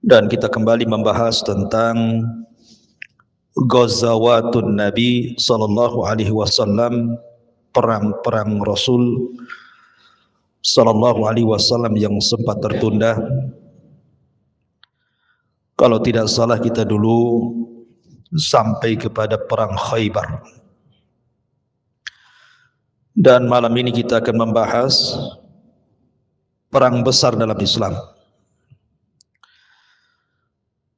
Dan kita kembali membahas tentang Ghazawatun Nabi sallallahu alaihi wasallam, perang-perang Rasul sallallahu alaihi wasallam yang sempat tertunda. Kalau tidak salah kita dulu sampai kepada perang Khaybar. Dan malam ini kita akan membahas perang besar dalam Islam.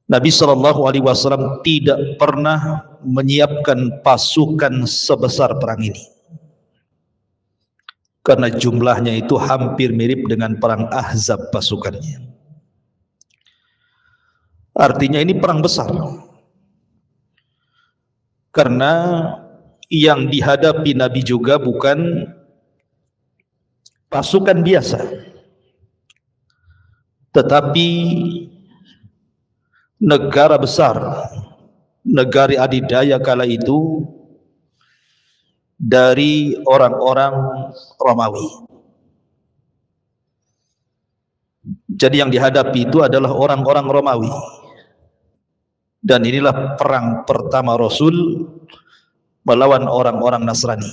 Nabi sallallahu alaihi wasallam tidak pernah menyiapkan pasukan sebesar perang ini. Karena jumlahnya itu hampir mirip dengan perang Ahzab pasukannya. Artinya ini perang besar. Karena yang dihadapi Nabi juga bukan pasukan biasa, tetapi negara besar, negara adidaya kala itu dari orang-orang Romawi. Jadi yang dihadapi itu adalah orang-orang Romawi. Dan inilah perang pertama Rasul melawan orang-orang Nasrani.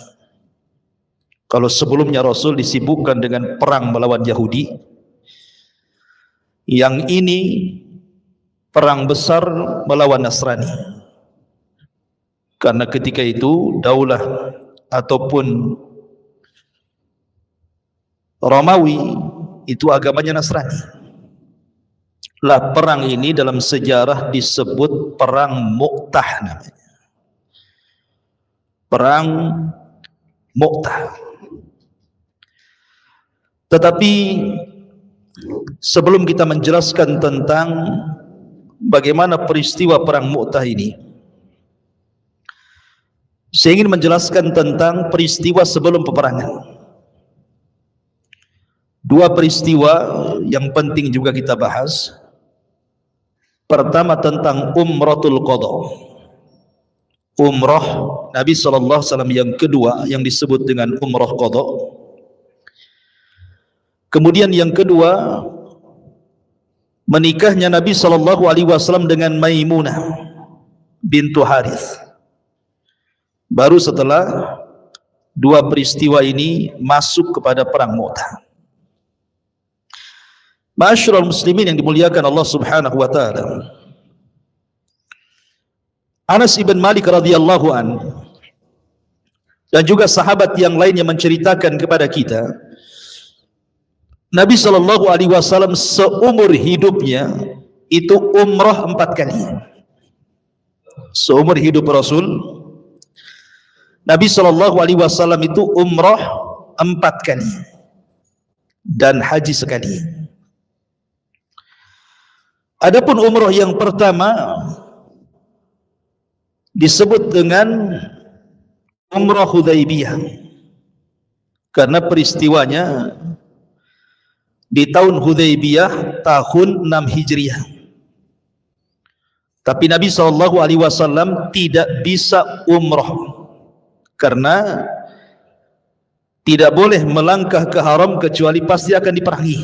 Kalau sebelumnya Rasul disibukkan dengan perang melawan Yahudi, yang ini perang besar melawan Nasrani. Karena ketika itu daulah ataupun Romawi itu agamanya Nasrani. Lah perang ini dalam sejarah disebut perang Mu'tah namanya. Perang Mu'tah. Tetapi sebelum kita menjelaskan tentang bagaimana peristiwa perang Mu'tah ini, saya ingin menjelaskan tentang peristiwa sebelum peperangan. Dua peristiwa yang penting juga kita bahas. Pertama tentang Umratul Qadha, umrah Nabi SAW yang kedua yang disebut dengan Umrah Qadha. Kemudian yang kedua, menikahnya Nabi SAW dengan Maimunah bintu Harith. Baru setelah dua peristiwa ini masuk kepada perang Mu'tah. Ma'asyiral muslimin yang dimuliakan Allah Subhanahu wa taala. Anas ibn Malik radhiyallahu an dan juga sahabat yang lainnya menceritakan kepada kita, Nabi sallallahu alaihi wasallam seumur hidupnya itu umrah 4 kali. Seumur hidup Rasul, Nabi sallallahu alaihi wasallam itu umrah 4 kali dan haji sekali. Adapun umrah yang pertama disebut dengan Umrah Hudaybiyah karena peristiwanya di tahun Hudaybiyah tahun 6 Hijriah. Tapi Nabi SAW tidak bisa umrah karena tidak boleh melangkah ke haram kecuali pasti akan diperangi,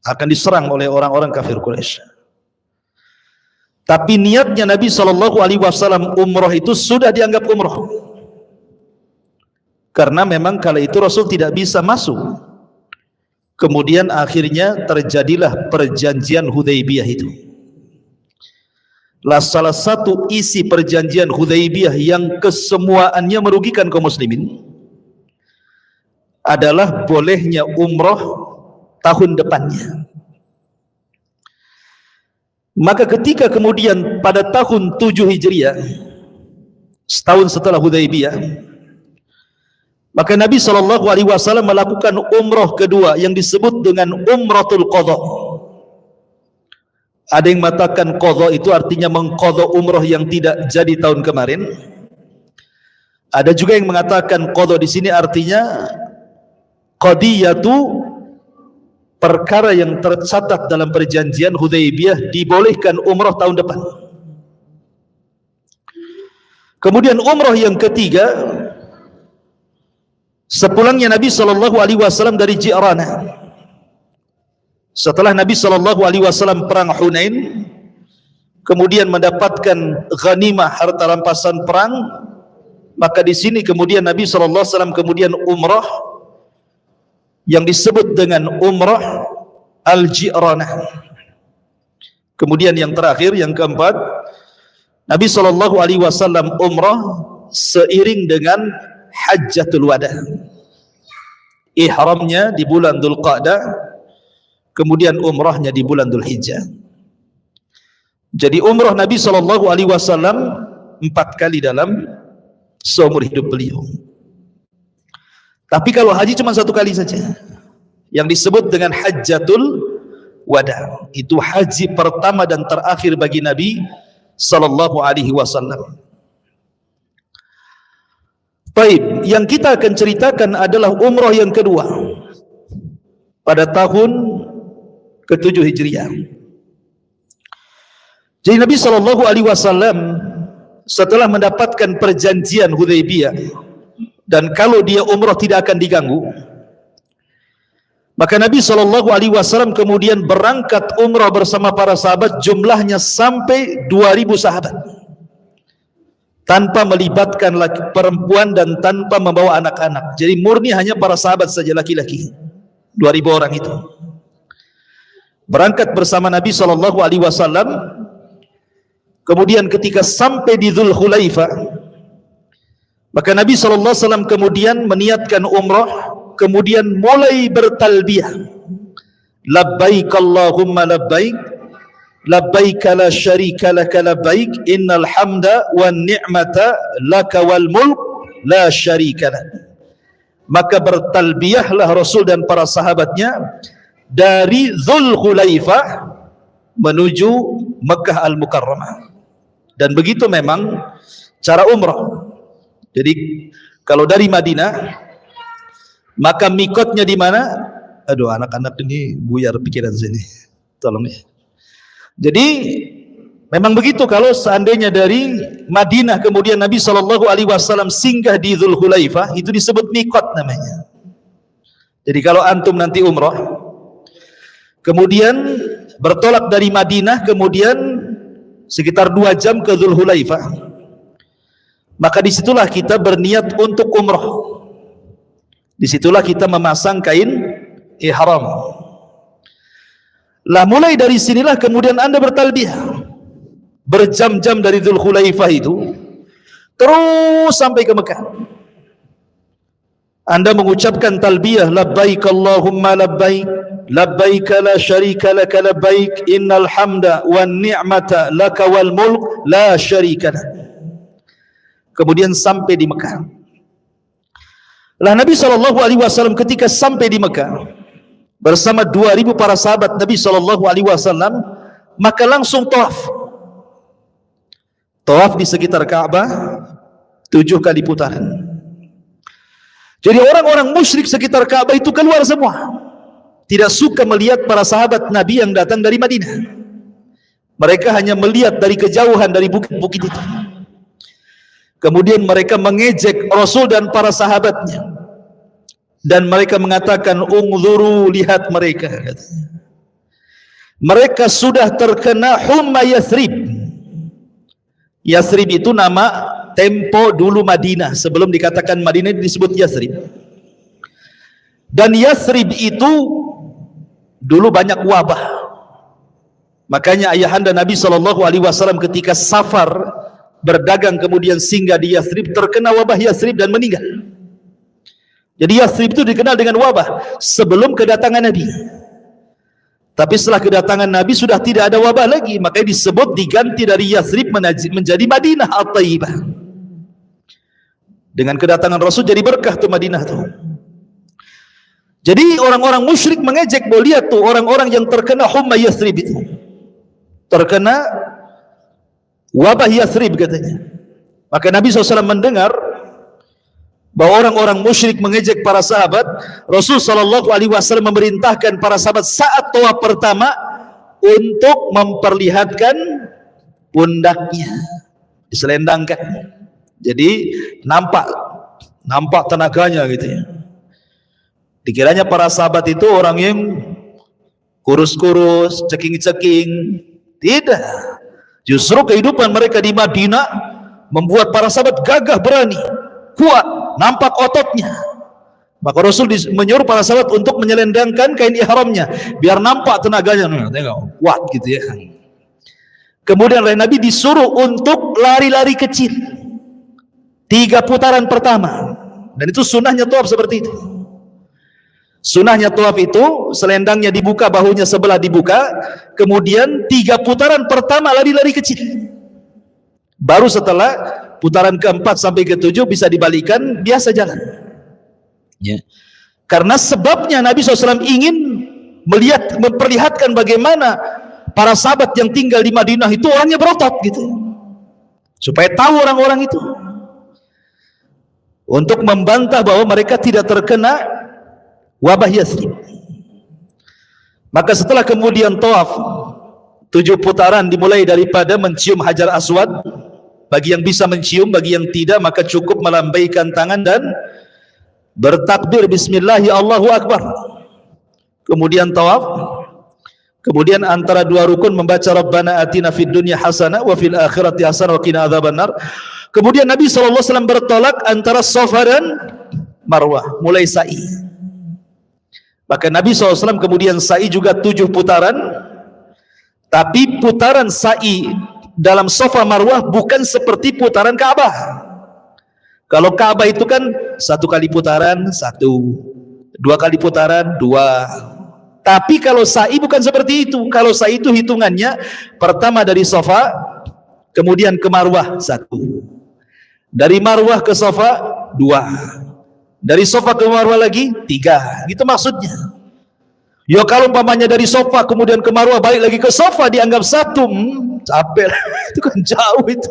akan diserang oleh orang-orang kafir Quraisy. Tapi niatnya Nabi SAW umrah itu sudah dianggap umrah, karena memang kala itu Rasul tidak bisa masuk. Kemudian akhirnya terjadilah perjanjian Hudaybiyah itu. Lah salah satu isi perjanjian Hudaybiyah yang kesemuaannya merugikan kaum muslimin adalah bolehnya umrah tahun depannya. Maka ketika kemudian pada tahun 7 Hijriah, setahun setelah Hudaybiyah, maka Nabi SAW melakukan umrah kedua yang disebut dengan Umratul Qadha. Ada yang mengatakan qadha itu artinya mengqadha umrah yang tidak jadi tahun kemarin. Ada juga yang mengatakan qadha di sini artinya qadiyatu, perkara yang tercatat dalam perjanjian Hudaybiyah dibolehkan umrah tahun depan. Kemudian umrah yang ketiga, sepulangnya Nabi SAW dari Ji'rana, Setelah Nabi SAW perang Hunain, kemudian mendapatkan ghanimah harta rampasan perang, maka di sini kemudian Nabi SAW kemudian umrah yang disebut dengan umrah Al-Ji'ranah. Kemudian yang terakhir, yang keempat, Nabi SAW umrah seiring dengan Hajjatul Wada. Ihramnya di bulan Dzulqa'dah, kemudian umrahnya di bulan Dzulhijjah. Jadi umrah Nabi SAW 4 kali dalam seumur hidup beliau. Tapi kalau haji cuma 1 kali saja, yang disebut dengan Hajjatul Wada. Itu haji pertama dan terakhir bagi Nabi SAW. Baik, yang kita akan ceritakan adalah umrah yang kedua pada tahun ke-7 Hijriah. Jadi Nabi SAW setelah mendapatkan perjanjian Hudaybiyah, dan kalau dia umrah tidak akan diganggu, maka Nabi SAW kemudian berangkat umrah bersama para sahabat, jumlahnya sampai 2000 sahabat, tanpa melibatkan perempuan dan tanpa membawa anak-anak. Jadi murni hanya para sahabat saja, laki-laki, 2000 orang itu berangkat bersama Nabi SAW. Kemudian ketika sampai di Dzulhulaifah, maka Nabi SAW kemudian meniatkan umrah, kemudian mulai bertalbiyah, labbaik Allahumma labbaik, labbaik la syarika laka labbaik, innal hamda wan ni'mata laka wal mulk la syarika lak. Maka bertalbiyahlah Rasul dan para sahabatnya dari Dzulhulaifah menuju Mekah Al-Mukarramah. Dan begitu memang cara umrah. Jadi kalau dari Madinah, maka mikotnya di mana? Aduh, anak-anak ini buyar pikiran sini, tolong ya. Jadi memang begitu, kalau seandainya dari Madinah kemudian Nabi SAW singgah di Dzulhulaifah, itu disebut mikot namanya. Jadi kalau antum nanti umrah, kemudian bertolak dari Madinah, kemudian sekitar 2 jam ke Dzulhulaifah, maka disitulah kita berniat untuk umrah. Disitulah kita memasang kain ihram. Lah mulai dari sinilah kemudian anda bertalbiyah berjam-jam dari Dzulhulaifah itu terus sampai ke Mekah. Anda mengucapkan talbiyah, labbaik Allahumma labbaik, labbaik la syarika laka labbaik, innal hamda wan ni'mata laka wal mulk la syarika lak. Kemudian sampai di Mekah. Lah Nabi SAW ketika sampai di Mekah bersama 2000 para sahabat Nabi SAW, maka langsung tawaf. Tawaf di sekitar Ka'bah 7 kali putaran. Jadi orang-orang musyrik sekitar Ka'bah itu keluar semua, tidak suka melihat para sahabat Nabi yang datang dari Madinah. Mereka hanya melihat dari kejauhan dari bukit-bukit itu. Kemudian mereka mengejek Rasul dan para sahabatnya, dan mereka mengatakan, ungzuru, lihat mereka, katanya. Mereka sudah terkena humma Yathrib. Yathrib itu nama tempo dulu Madinah, sebelum dikatakan Madinah disebut Yathrib. Dan Yathrib itu dulu banyak wabah. Makanya ayahanda Nabi SAW ketika safar berdagang kemudian singgah di Yathrib, terkena wabah Yathrib dan meninggal. Jadi Yathrib itu dikenal dengan wabah sebelum kedatangan Nabi. Tapi setelah kedatangan Nabi sudah tidak ada wabah lagi, makanya disebut diganti dari Yathrib menjadi Madinah At-Thayyibah. Dengan kedatangan Rasul jadi berkah tuh Madinah tuh. Jadi orang-orang musyrik mengejek, bahwa lihat tuh orang-orang yang terkena humma Yathrib itu, terkena wabah Yathrib katanya. Maka Nabi SAW mendengar bahwa orang-orang musyrik mengejek para sahabat. Rasul SAW memerintahkan para sahabat saat tawaf pertama untuk memperlihatkan pundaknya, diselendangkan. Jadi nampak tenaganya gitu ya. Dikiranya para sahabat itu orang yang kurus-kurus, ceking-ceking. Tidak. Justru kehidupan mereka di Madinah membuat para sahabat gagah berani, kuat, nampak ototnya. Maka Rasul menyuruh para sahabat untuk menyelendangkan kain ihramnya biar nampak tenaganya. Tengok, kuat gitu ya. Kemudian oleh Nabi disuruh untuk lari-lari kecil 3 putaran pertama, dan itu sunnahnya tawaf seperti itu. Sunnahnya tawaf itu selendangnya dibuka, bahunya sebelah dibuka, kemudian 3 putaran pertama lari-lari kecil, baru setelah putaran keempat sampai ke-7 bisa dibalikan biasa jalan ya. Karena sebabnya Nabi SAW ingin memperlihatkan bagaimana para sahabat yang tinggal di Madinah itu orangnya berotot gitu, supaya tahu orang-orang itu, untuk membantah bahwa mereka tidak terkena wabah Yathrib. Maka setelah kemudian tawaf 7 putaran, dimulai daripada mencium Hajar Aswad. Bagi yang bisa mencium, bagi yang tidak maka cukup melambaikan tangan dan bertakbir Bismillahi Allahu Akbar. Kemudian tawaf. Kemudian antara 2 rukun membaca Rabbana atina fid dunya hasanah wa fil akhirati hasanah wa qina adzabannar. Kemudian Nabi SAW bertolak antara Safa dan Marwah, mulai sa'i. Maka Nabi SAW kemudian sa'i juga 7 putaran. Tapi putaran sa'i dalam Safa Marwah bukan seperti putaran Ka'bah. Kalau Ka'bah itu kan 1 kali putaran 1, 2 kali putaran 2. Tapi kalau sa'i bukan seperti itu. Kalau sa'i itu hitungannya pertama dari Safa, kemudian ke Marwah 1, dari Marwah ke Safa 2, dari Safa ke Marwah lagi 3. Gitu maksudnya. Ya kalau umpamanya dari Safa kemudian ke Marwah balik lagi ke Safa dianggap 1, capek. Itu kan jauh itu.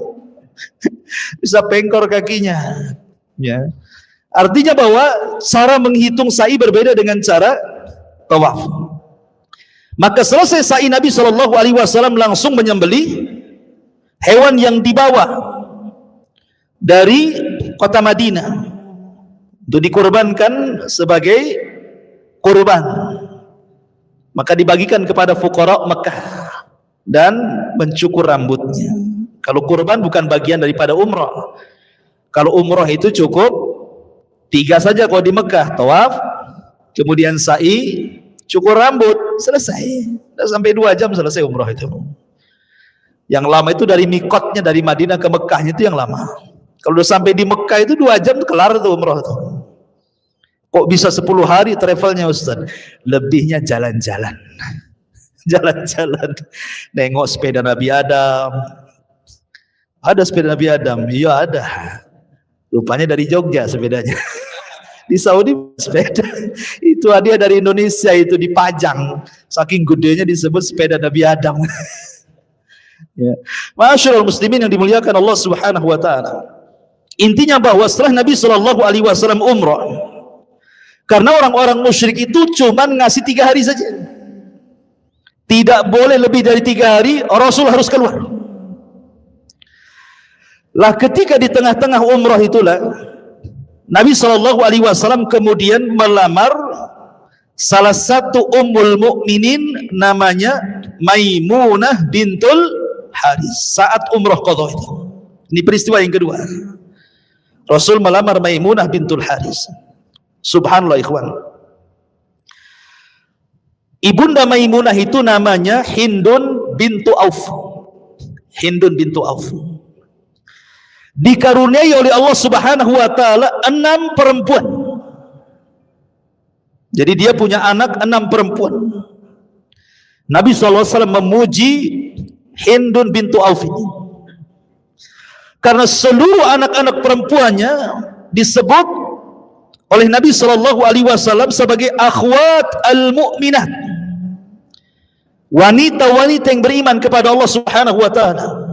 Bisa pengkor kakinya. Ya. Artinya bahwa cara menghitung sa'i berbeda dengan cara tawaf. Maka selesai sa'i, Nabi SAW langsung menyembelih hewan yang dibawa dari kota Madinah untuk dikurbankan sebagai kurban. Maka dibagikan kepada fuqara Mekah dan mencukur rambutnya. Kalau kurban bukan bagian daripada umrah. Kalau umrah itu cukup 3 saja kalau di Mekah, tawaf, kemudian sa'i, cukur rambut, selesai. Sudah sampai 2 jam selesai umrah itu. Yang lama itu dari mikotnya, dari Madinah ke Mekahnya itu yang lama. Kalau sudah sampai di Mekah itu 2 jam kelar itu umrah itu. Kok bisa 10 hari travelnya Ustaz? Lebihnya jalan-jalan. Jalan-jalan. Nengok sepeda Nabi Adam. Ada sepeda Nabi Adam? Iya ada. Rupanya dari Jogja sepedanya. Di Saudi sepeda itu hadiah dari Indonesia, itu dipajang, saking gedenya disebut sepeda Nabi Adam. Ya. Ma'asyiral muslimin yang dimuliakan Allah Subhanahu wa taala. Intinya bahwa setelah Nabi SAW umrah, karena orang-orang musyrik itu cuman ngasih 3 hari saja, tidak boleh lebih dari 3 hari, Rasul harus keluar. Lah ketika di tengah-tengah umrah itulah Nabi SAW kemudian melamar salah satu ummul mukminin namanya Maimunah bintul Haris saat umrah qadha itu. Ini peristiwa yang kedua. Rasul melamar Maimunah bintul Haris. Subhanallah ikhwan. Ibunda Maimunah itu namanya Hindun bintu Auf. Hindun bintu Auf. Dikaruniai oleh Allah Subhanahu wa taala 6 perempuan. Jadi dia punya anak 6 perempuan. Nabi SAW memuji Hindun bintu Auf ini karena seluruh anak-anak perempuannya disebut oleh Nabi SAW sebagai akhwat al-mu'minat, wanita-wanita yang beriman kepada Allah Subhanahu wa taala.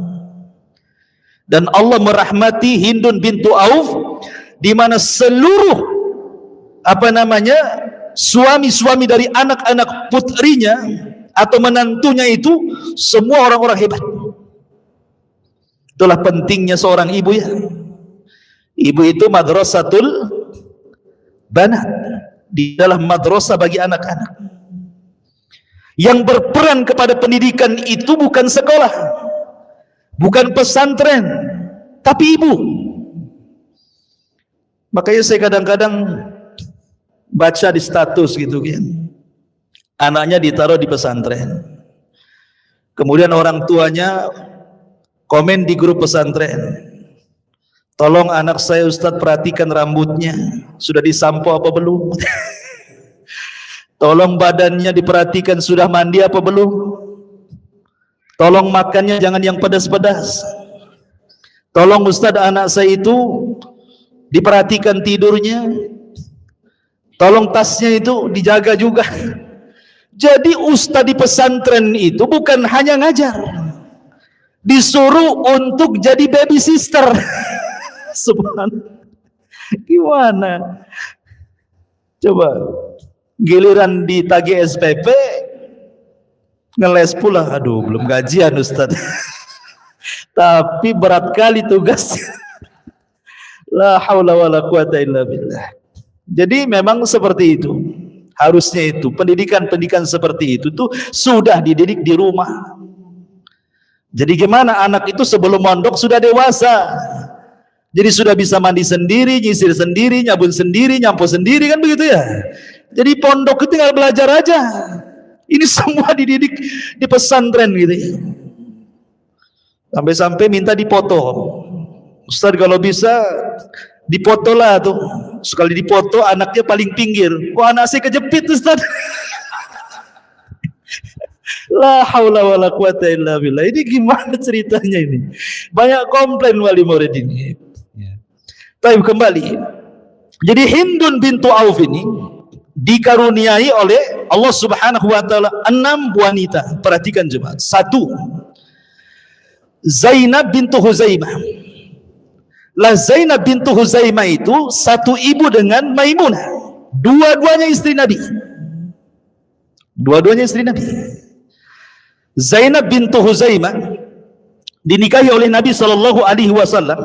Dan Allah merahmati Hindun bintu Auf, di mana seluruh suami-suami dari anak-anak putrinya atau menantunya itu semua orang-orang hebat. Itulah pentingnya seorang ibu ya. Ibu itu madrasatul banat, di dalam madrasah bagi anak-anak. Yang berperan kepada pendidikan itu bukan sekolah, bukan pesantren, tapi ibu. Makanya saya kadang-kadang baca di status gitu kan, anaknya ditaruh di pesantren, kemudian orang tuanya komen di grup pesantren, tolong anak saya Ustadz perhatikan rambutnya, sudah disampo apa belum? Tolong badannya diperhatikan sudah mandi apa belum? Tolong makannya jangan yang pedas-pedas. Tolong Ustadz anak saya itu diperhatikan tidurnya. Tolong tasnya itu dijaga juga. Jadi ustadz di pesantren itu bukan hanya ngajar, disuruh untuk jadi baby sister. Subhanallah. Gimana? Coba giliran ditagih SPP ngeles pula. Aduh, belum gajian ustadz. Tapi berat kali tugas. La haula wala quwata illa billah. Jadi memang seperti itu. Harusnya itu pendidikan-pendidikan seperti itu tuh sudah dididik di rumah. Jadi gimana anak itu sebelum mondok sudah dewasa. Jadi sudah bisa mandi sendiri, nyisir sendiri, nyabun sendiri, nyampo sendiri, kan begitu ya. Jadi pondok itu tinggal belajar aja. Ini semua dididik di pesantren gitu ya. Sampai-sampai minta dipoto. Ustaz kalau bisa dipoto lah tuh. Sekali dipoto anaknya paling pinggir. Kok anak saya kejepit Ustaz? La haula wala quwata illa billah. Ini gimana ceritanya ini? Banyak komplain wali murid ini. Tapi kembali. Jadi Hindun bintu Auf ini dikaruniai oleh Allah Subhanahu wa taala 6 wanita. Perhatikan jemaah. 1. Zainab bintu Huzaimah. Lah Zainab bintu Huzaimah itu satu ibu dengan Maimunah. Dua-duanya istri Nabi. Dua-duanya istri Nabi. Zainab bintu Huzaimah dinikahi oleh Nabi sallallahu alaihi wasallam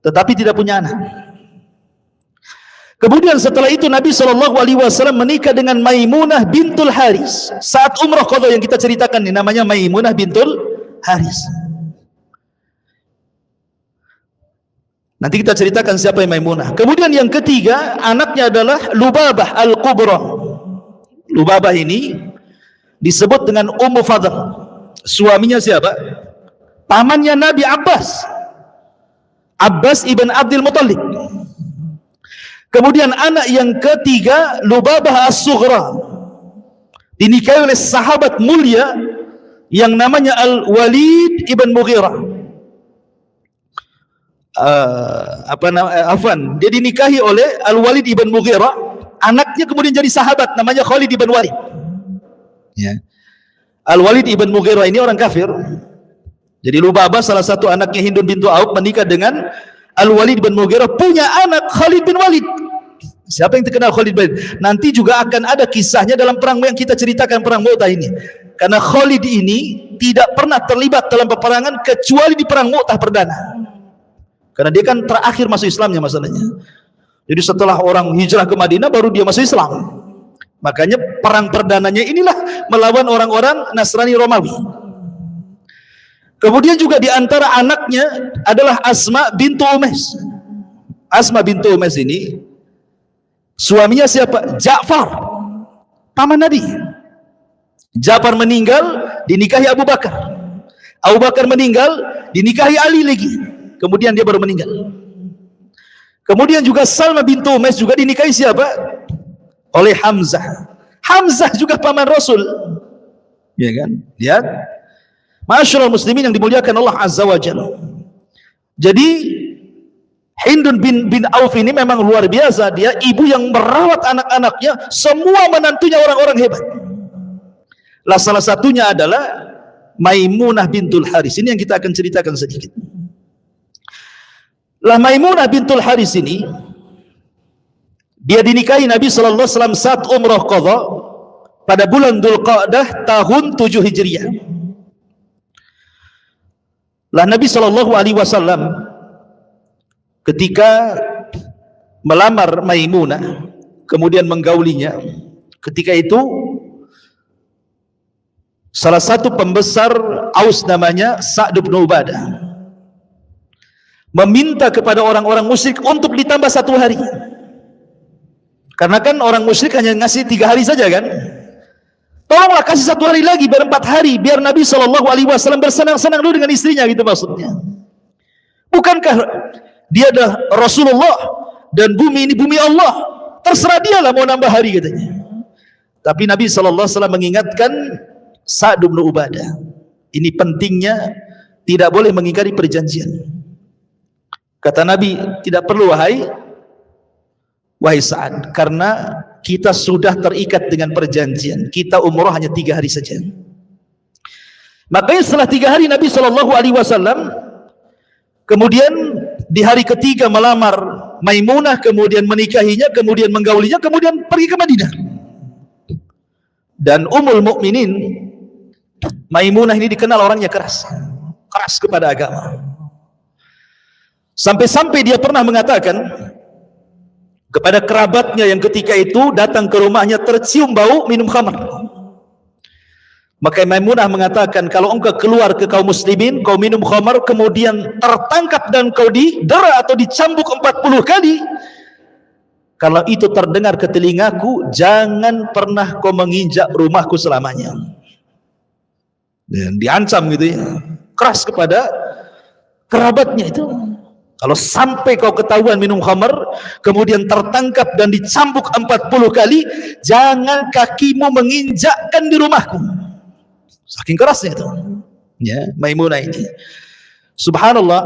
tetapi tidak punya anak. Kemudian setelah itu Nabi sallallahu alaihi wasallam menikah dengan Maimunah bintul Haris. Saat umrah qadha yang kita ceritakan ini namanya Maimunah bintul Haris. Nanti kita ceritakan siapa yang Maimunah. Kemudian yang ketiga, anaknya adalah Lubabah Al-Kubra. Lubabah ini disebut dengan Ummu Fadl. Suaminya siapa? Pamannya Nabi Abbas. Abbas ibn Abdul Muttalib. Kemudian anak yang ketiga, Lubabah As-Sughra. Dinikahi oleh sahabat mulia yang namanya Al-Walid ibn Mughirah. Dia dinikahi oleh Al-Walid ibn Mughirah, anaknya kemudian jadi sahabat namanya Khalid ibn Walid. Ya. Al-Walid ibn Mughirah ini orang kafir. Jadi Lubabah salah satu anaknya Hindun bintu Auf menikah dengan Al-Walid ibn Mughirah, punya anak Khalid bin Walid. Siapa yang terkenal Khalid bin Walid? Nanti juga akan ada kisahnya dalam perang yang kita ceritakan, perang Mu'tah ini. Karena Khalid ini tidak pernah terlibat dalam peperangan kecuali di perang Mu'tah perdana. Karena dia kan terakhir masuk Islamnya masalahnya. Jadi setelah orang hijrah ke Madinah baru dia masuk Islam. Makanya perang perdananya inilah melawan orang-orang Nasrani Romawi. Kemudian juga di antara anaknya adalah Asma bintu Umais. Asma bintu Umais ini suaminya siapa? Ja'far, paman Nabi. Ja'far meninggal dinikahi Abu Bakar. Abu Bakar meninggal dinikahi Ali lagi. Kemudian dia baru meninggal. Kemudian juga Salma bintu Umais juga dinikahi siapa? Oleh Hamzah. Hamzah juga paman Rasul. Ya kan? Lihat. Masyaallah muslimin yang dimuliakan Allah Azza wa Jalla. Jadi Hindun bin Auf ini memang luar biasa. Dia ibu yang merawat anak-anaknya, semua menantunya orang-orang hebat. Lah salah satunya adalah Maimunah bintul Haris. Ini yang kita akan ceritakan sedikit. Lah Maimunah bintul Haris ini dia dinikahi Nabi sallallahu alaihi wasallam saat umrah qadha pada bulan Dzulqa'dah tahun 7 Hijriah. Lah Nabi sallallahu alaihi wasallam ketika melamar Maimunah kemudian menggaulinya, ketika itu salah satu pembesar Aus namanya Sa'd bin Ubadah, meminta kepada orang-orang musyrik untuk ditambah 1 hari. Karena kan orang musyrik hanya ngasih 3 hari saja kan. Tolonglah kasih 1 hari lagi, biar 4 hari, biar Nabi SAW bersenang-senang dulu dengan istrinya, gitu maksudnya. Bukankah dia adalah Rasulullah dan bumi ini bumi Allah, terserah dia lah mau nambah hari, katanya. Tapi Nabi SAW mengingatkan Sa'd bin Ubadah, ini pentingnya tidak boleh mengingkari perjanjian. Kata Nabi, tidak perlu wahai Sa'ad, karena kita sudah terikat dengan perjanjian. Kita umrah hanya 3 hari saja. Makanya setelah 3 hari Nabi SAW kemudian di hari ketiga melamar Maimunah, kemudian menikahinya, kemudian menggaulinya, kemudian pergi ke Madinah. Dan Ummul Mukminin Maimunah ini dikenal orangnya keras kepada agama. Sampai-sampai dia pernah mengatakan kepada kerabatnya yang ketika itu datang ke rumahnya tercium bau minum khamar. Maka Maimunah mengatakan, kalau engkau keluar ke kaum muslimin, kau minum khamar, kemudian tertangkap dan kau didera atau dicambuk 40 kali, kalau itu terdengar ke telingaku, jangan pernah kau menginjak rumahku selamanya. Dan diancam gitu ya, keras kepada kerabatnya itu. Kalau sampai kau ketahuan minum khamar, kemudian tertangkap dan dicambuk 40 kali, jangan kakimu menginjakkan di rumahku. Saking kerasnya itu. Ya, Maimunah ini. Subhanallah,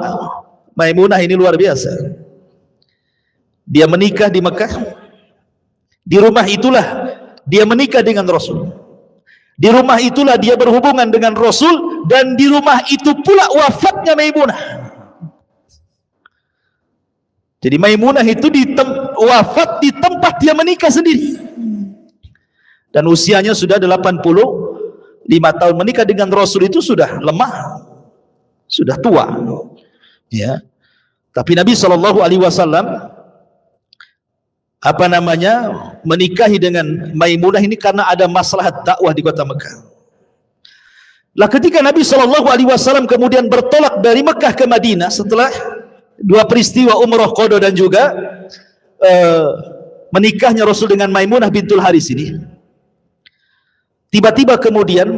Maimunah ini luar biasa. Dia menikah di Mekah. Di rumah itulah dia menikah dengan Rasul. Di rumah itulah dia berhubungan dengan Rasul, dan di rumah itu pula wafatnya Maimunah. Jadi Maimunah itu wafat di tempat dia menikah sendiri. Dan usianya sudah 85 tahun. Menikah dengan Rasul itu sudah lemah, sudah tua. Ya. Tapi Nabi SAW menikahi dengan Maimunah ini karena ada maslahat dakwah di kota Mekah. Lah ketika Nabi SAW kemudian bertolak dari Mekah ke Madinah setelah 2 peristiwa umrah qada dan juga menikahnya Rasul dengan Maimunah bintul Haris ini, tiba-tiba kemudian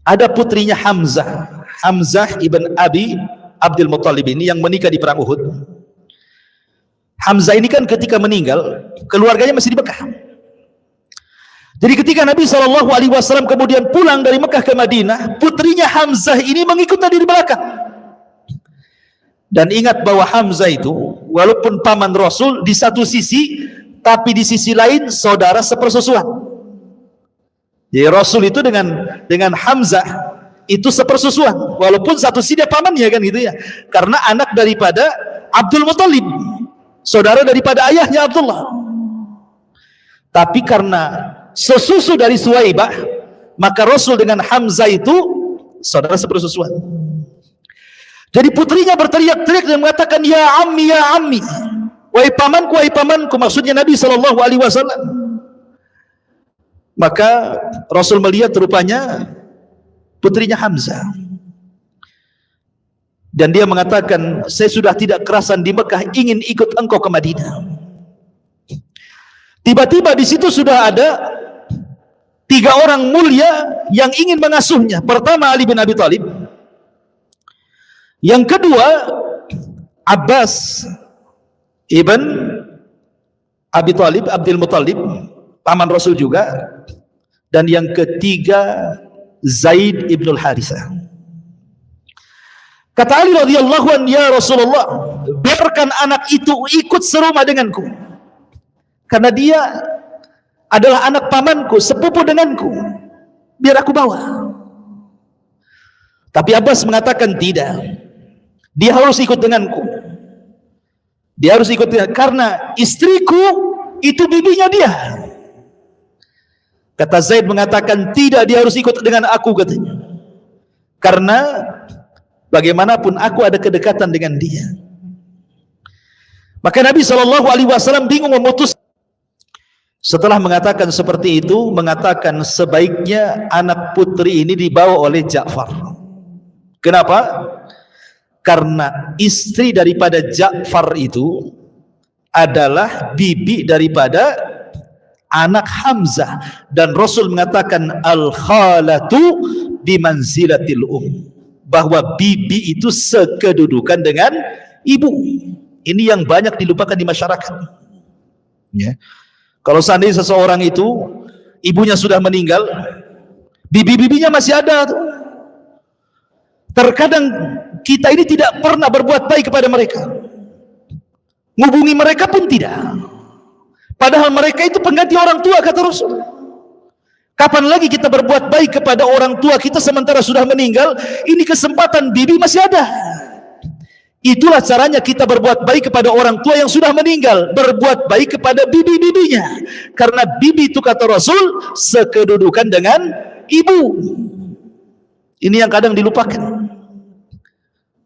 ada putrinya Hamzah ibn Abi Abdul Muttalib ini yang menikah di perang Uhud. Hamzah ini kan ketika meninggal, keluarganya masih di Mekah. Jadi ketika Nabi SAW kemudian pulang dari Mekah ke Madinah, putrinya Hamzah ini mengikuti dari belakang. Dan ingat bahwa Hamzah itu walaupun paman Rasul di satu sisi, tapi di sisi lain saudara sepersusuan. Jadi Rasul itu dengan Hamzah itu sepersusuan, walaupun satu sisi dia pamannya kan gitu ya. Karena anak daripada Abdul Muttalib, saudara daripada ayahnya Abdullah. Tapi karena sesusu dari Suwaibah, maka Rasul dengan Hamzah itu saudara sepersusuan. Jadi putrinya berteriak-teriak dan mengatakan, ya ammi, wahai pamanku, maksudnya Nabi SAW. Maka Rasul melihat rupanya putrinya Hamzah, dan dia mengatakan, saya sudah tidak kerasan di Mekah, ingin ikut engkau ke Madinah. Tiba-tiba di situ sudah ada 3 orang mulia yang ingin mengasuhnya. Pertama Ali bin Abi Thalib, yang kedua Abbas ibn Abi Thalib, Abdul Muttalib, paman Rasul juga, dan yang ketiga Zaid ibn al-Harithah. Kata Ali radhiyallahu anhu, ya Rasulullah, biarkan anak itu ikut serumah denganku, karena dia adalah anak pamanku, sepupu denganku, biar aku bawa. Tapi Abbas mengatakan tidak, dia harus ikut denganku. Dia harus ikut denganku, karena istriku itu bibinya dia. Kata Zaid mengatakan tidak, dia harus ikut dengan aku, katanya. Karena bagaimanapun aku ada kedekatan dengan dia. Maka Nabi SAW bingung memutus. Setelah mengatakan seperti itu, mengatakan sebaiknya anak putri ini dibawa oleh Ja'far. Kenapa? Karena istri daripada Ja'far itu adalah bibi daripada anak Hamzah, dan Rasul mengatakan al-khalatu bimanzilatil bahwa bibi itu sekedudukan dengan ibu. Ini yang banyak dilupakan di masyarakat, ya. Kalau seandainya seseorang itu ibunya sudah meninggal, bibi-bibinya masih ada tuh. Terkadang kita ini tidak pernah berbuat baik kepada mereka, ngubungi mereka pun tidak, padahal mereka itu pengganti orang tua, kata Rasul. Kapan lagi kita berbuat baik kepada orang tua kita sementara sudah meninggal? Ini kesempatan bibi masih ada. Itulah caranya kita berbuat baik kepada orang tua yang sudah meninggal, berbuat baik kepada bibi-bibinya, karena bibi itu, kata Rasul, sekedudukan dengan ibu. Ini yang kadang dilupakan.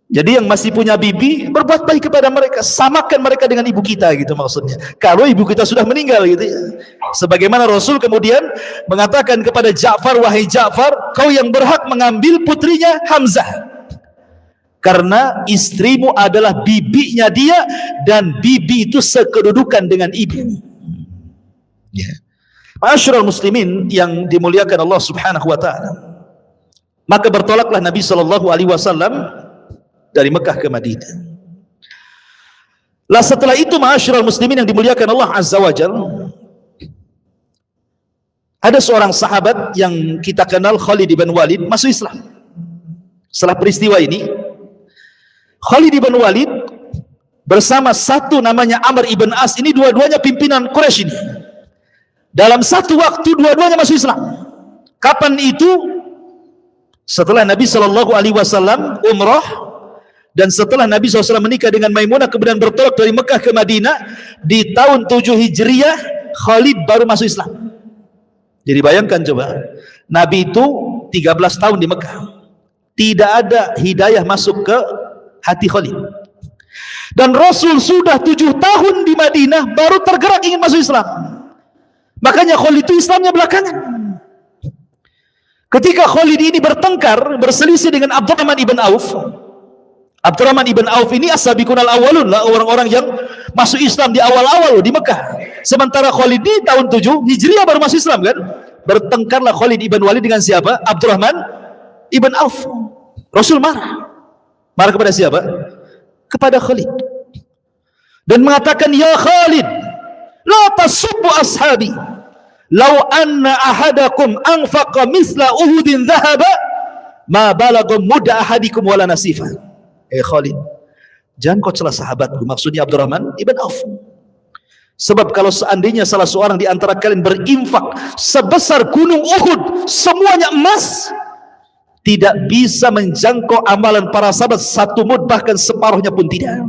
Jadi yang masih punya bibi, berbuat baik kepada mereka, samakan mereka dengan ibu kita, gitu maksudnya. Kalau ibu kita sudah meninggal, gitu ya. Sebagaimana Rasul kemudian mengatakan kepada Ja'far, wahai Ja'far, kau yang berhak mengambil putrinya Hamzah, karena istrimu adalah bibinya dia, dan bibi itu sekedudukan dengan ibu. Ya. Ma'asyiral muslimin yang dimuliakan Allah Subhanahu wa taala. Maka bertolaklah Nabi sallallahu alaihi wasallam dari Mekah ke Madinah. Lah setelah itu, ma'asyiral muslimin yang dimuliakan Allah Azza wa Jalla, ada seorang sahabat yang kita kenal, Khalid bin Walid, masuk Islam. Setelah peristiwa ini, Khalid bin Walid bersama satu namanya Amr ibn As, ini dua-duanya pimpinan Quraisy ini. Dalam satu waktu dua-duanya masuk Islam. Kapan itu? Setelah Nabi SAW umrah, dan setelah Nabi SAW menikah dengan Maimunah, kemudian bertolak dari Mekah ke Madinah di tahun 7 Hijriah, Khalid baru masuk Islam. Jadi bayangkan coba, Nabi itu 13 tahun di Mekah, tidak ada hidayah masuk ke hati Khalid, dan Rasul sudah 7 tahun di Madinah baru tergerak ingin masuk Islam. Makanya Khalid itu Islamnya belakangan. Ketika Khalid ini bertengkar, berselisih dengan Abdurrahman ibn Auf. Abdurrahman ibn Auf ini as-sabiqun al-awwalun lah, orang-orang yang masuk Islam di awal-awal di Mekah. Sementara Khalid di tahun 7 Hijriah baru masuk Islam, kan? Bertengkarlah Khalid ibn Walid dengan siapa? Abdurrahman ibn Auf. Rasul marah. Marah kepada siapa? Kepada Khalid. Dan mengatakan, ya Khalid, la tasubbu ashabi. Lau anna ahadakum anfaqa misla Uhudin dhahaba, ma balagha mudda ahadikum wala nasifa. Khalid, jangan kau celah sahabatku, maksudnya Abdurrahman ibn Auf. Sebab kalau seandainya salah seorang di antara kalian berinfak sebesar gunung Uhud, semuanya emas, tidak bisa menjangkau amalan para sahabat satu mud, bahkan separuhnya pun tidak.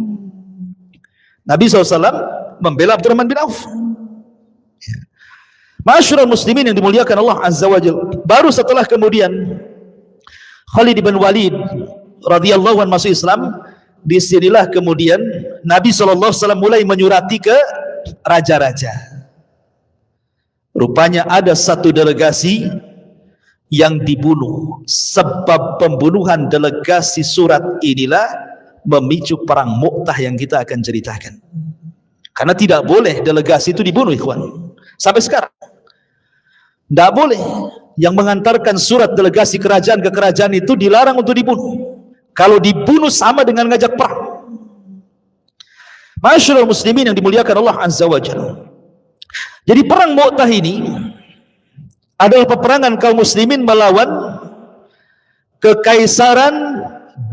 Nabi SAW membela Abdurrahman bin Auf. Ma'asyiral muslimin yang dimuliakan Allah Azza wa Jalla, baru setelah kemudian Khalid bin Walid radhiyallahu anhu masuk Islam, disinilah kemudian Nabi SAW mulai menyurati ke raja-raja. Rupanya ada satu delegasi yang dibunuh. Sebab pembunuhan delegasi surat inilah memicu perang Mu'tah yang kita akan ceritakan. Karena tidak boleh delegasi itu dibunuh, ikhwan. Sampai sekarang tidak boleh. Yang mengantarkan surat delegasi kerajaan ke kerajaan itu dilarang untuk dibunuh. Kalau dibunuh sama dengan ngajak perang. Ma'asyiral muslimin yang dimuliakan Allah Azza wa Jalla. Jadi perang Mu'tah ini adalah peperangan kaum muslimin melawan kekaisaran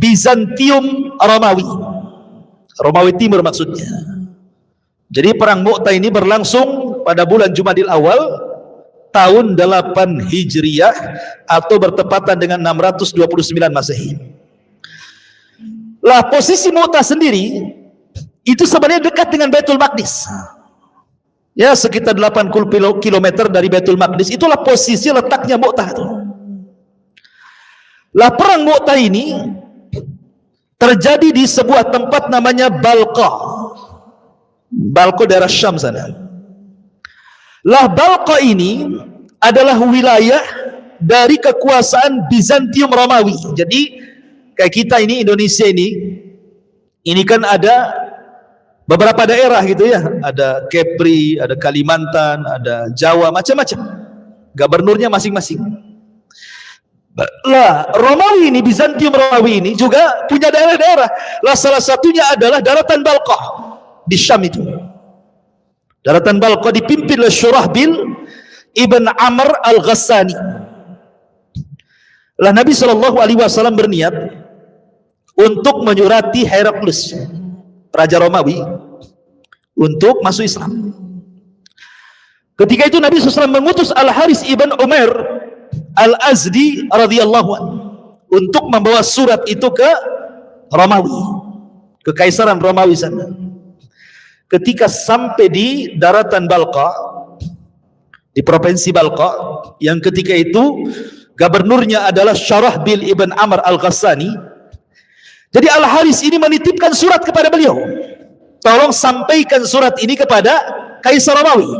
Bizantium Romawi. Romawi Timur maksudnya. Jadi perang Mu'tah ini berlangsung pada bulan Jumadil Awal tahun 8 Hijriah atau bertepatan dengan 629 Masehi. Lah posisi Mu'tah sendiri itu sebenarnya dekat dengan Baitul Maqdis. Ya, sekitar 80 km dari Baitul Maqdis. Itulah posisi letaknya Mu'tah itu. Lah perang Mu'tah ini terjadi di sebuah tempat namanya Balqa. Balqa daerah Syam sana. Lah Balqa ini adalah wilayah dari kekuasaan Bizantium Romawi. Jadi kayak kita ini Indonesia ini kan ada beberapa daerah gitu ya, ada Kepri, ada Kalimantan, ada Jawa, macam-macam. Gubernurnya masing-masing. Lah Romawi ini, Bizantium Romawi ini juga punya daerah-daerah. Lah salah satunya adalah daratan Balqa di Syam itu. Daratan Balqa dipimpin oleh Syurahbil ibn Amr al-Ghassani. Lah Nabi SAW berniat untuk menyurati Heraklius, Raja Romawi, untuk masuk Islam. Ketika itu Nabi SAW mengutus Al-Haris ibn Umar Al-Azdi radhiyallahu anhu untuk membawa surat itu ke Romawi, ke Kaisaran Romawi sana. Ketika sampai di daratan Balqa, di provinsi Balqa, yang ketika itu gubernurnya adalah Syurahbil ibn Amr al-Ghassani. Jadi Al-Haris ini menitipkan surat kepada beliau, tolong sampaikan surat ini kepada Kaisar Romawi.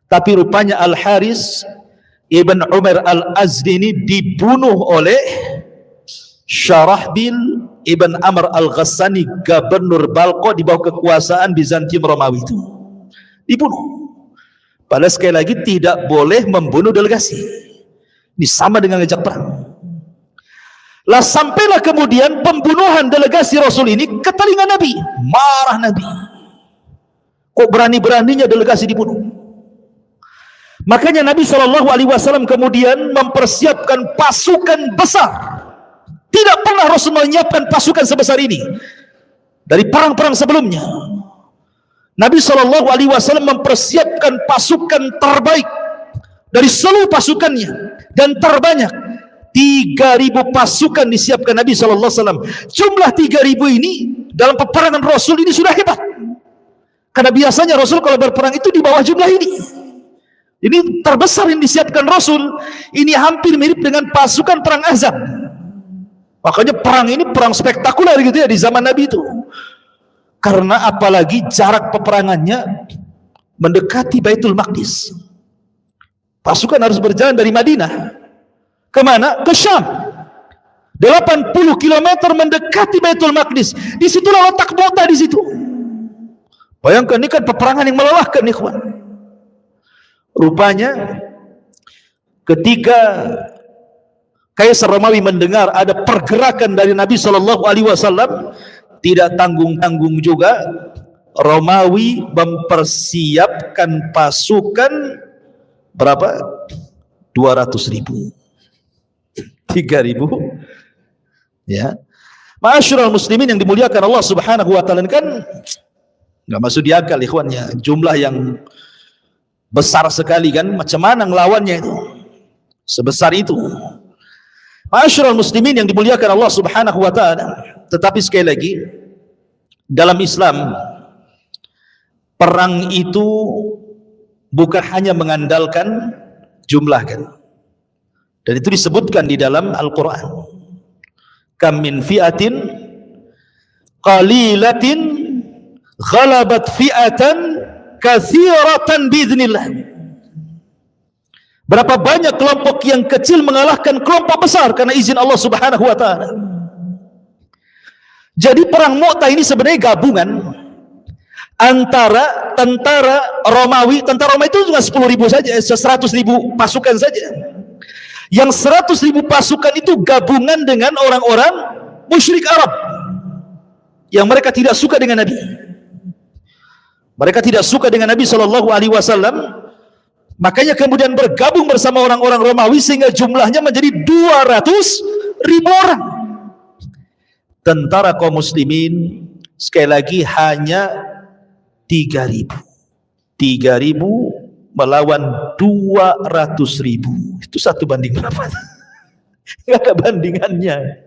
Tapi rupanya Al-Haris ibn Umar al-Azdi ini dibunuh oleh Syurahbil ibn Amr al-Ghassani, gubernur Balqa di bawah kekuasaan Bizantium Romawi itu. Dibunuh. Padahal sekali lagi tidak boleh membunuh delegasi. Ini sama dengan ngajak perang. Lah sampailah kemudian pembunuhan delegasi Rasul ini ke telinga Nabi. Marah Nabi. Kok berani-beraninya delegasi dibunuh? Makanya Nabi SAW kemudian mempersiapkan pasukan besar. Tidak pernah Rasul menyiapkan pasukan sebesar ini dari perang-perang sebelumnya. Nabi SAW mempersiapkan pasukan terbaik dari seluruh pasukannya, dan terbanyak 3.000 pasukan disiapkan Nabi SAW. Jumlah 3.000 ini dalam peperangan Rasul ini sudah hebat, karena biasanya Rasul kalau berperang itu di bawah jumlah ini. Ini terbesar yang disiapkan Rasul. Ini hampir mirip dengan pasukan perang Ahzab. Makanya perang ini perang spektakuler gitu ya di zaman Nabi itu. Karena apalagi jarak peperangannya mendekati Baitul Maqdis. Pasukan harus berjalan dari Madinah kemana? Ke Syam. 80 km mendekati Baitul Maqdis. Disitulah letak Mu'tah di situ. Bayangkan ini kan peperangan yang melelahkan, ikhwan. Rupanya ketika Kaisar Romawi mendengar ada pergerakan dari Nabi SAW, tidak tanggung-tanggung juga Romawi mempersiapkan pasukan berapa? 200.000, 3.000, ya. Ma'asyiral muslimin yang dimuliakan Allah Subhanahu wa taala, kan nggak masuk di akal ikhwannya, jumlah yang besar sekali kan, macam mana ngelawannya itu sebesar itu. Ma'asyiral muslimin yang dimuliakan Allah Subhanahu wa taala. Tetapi sekali lagi, dalam Islam perang itu bukan hanya mengandalkan jumlah kan. Dan itu disebutkan di dalam Al-Qur'an. Kam min fi'atin qalilatin ghalabat fi'atan katsiratan biiznillah. Berapa banyak kelompok yang kecil mengalahkan kelompok besar karena izin Allah Subhanahu wa taala. Jadi perang Mu'tah ini sebenarnya gabungan antara tentara Romawi itu cuma 10.000 saja, 100.000 pasukan saja. Yang 100.000 pasukan itu gabungan dengan orang-orang musyrik Arab yang mereka tidak suka dengan Nabi. Mereka tidak suka dengan Nabi SAW. Makanya kemudian bergabung bersama orang-orang Romawi sehingga jumlahnya menjadi 200.000 orang. Tentara kaum muslimin sekali lagi hanya 3.000. 3.000 melawan 200.000. Itu 1 banding berapa? Enggak ada bandingannya.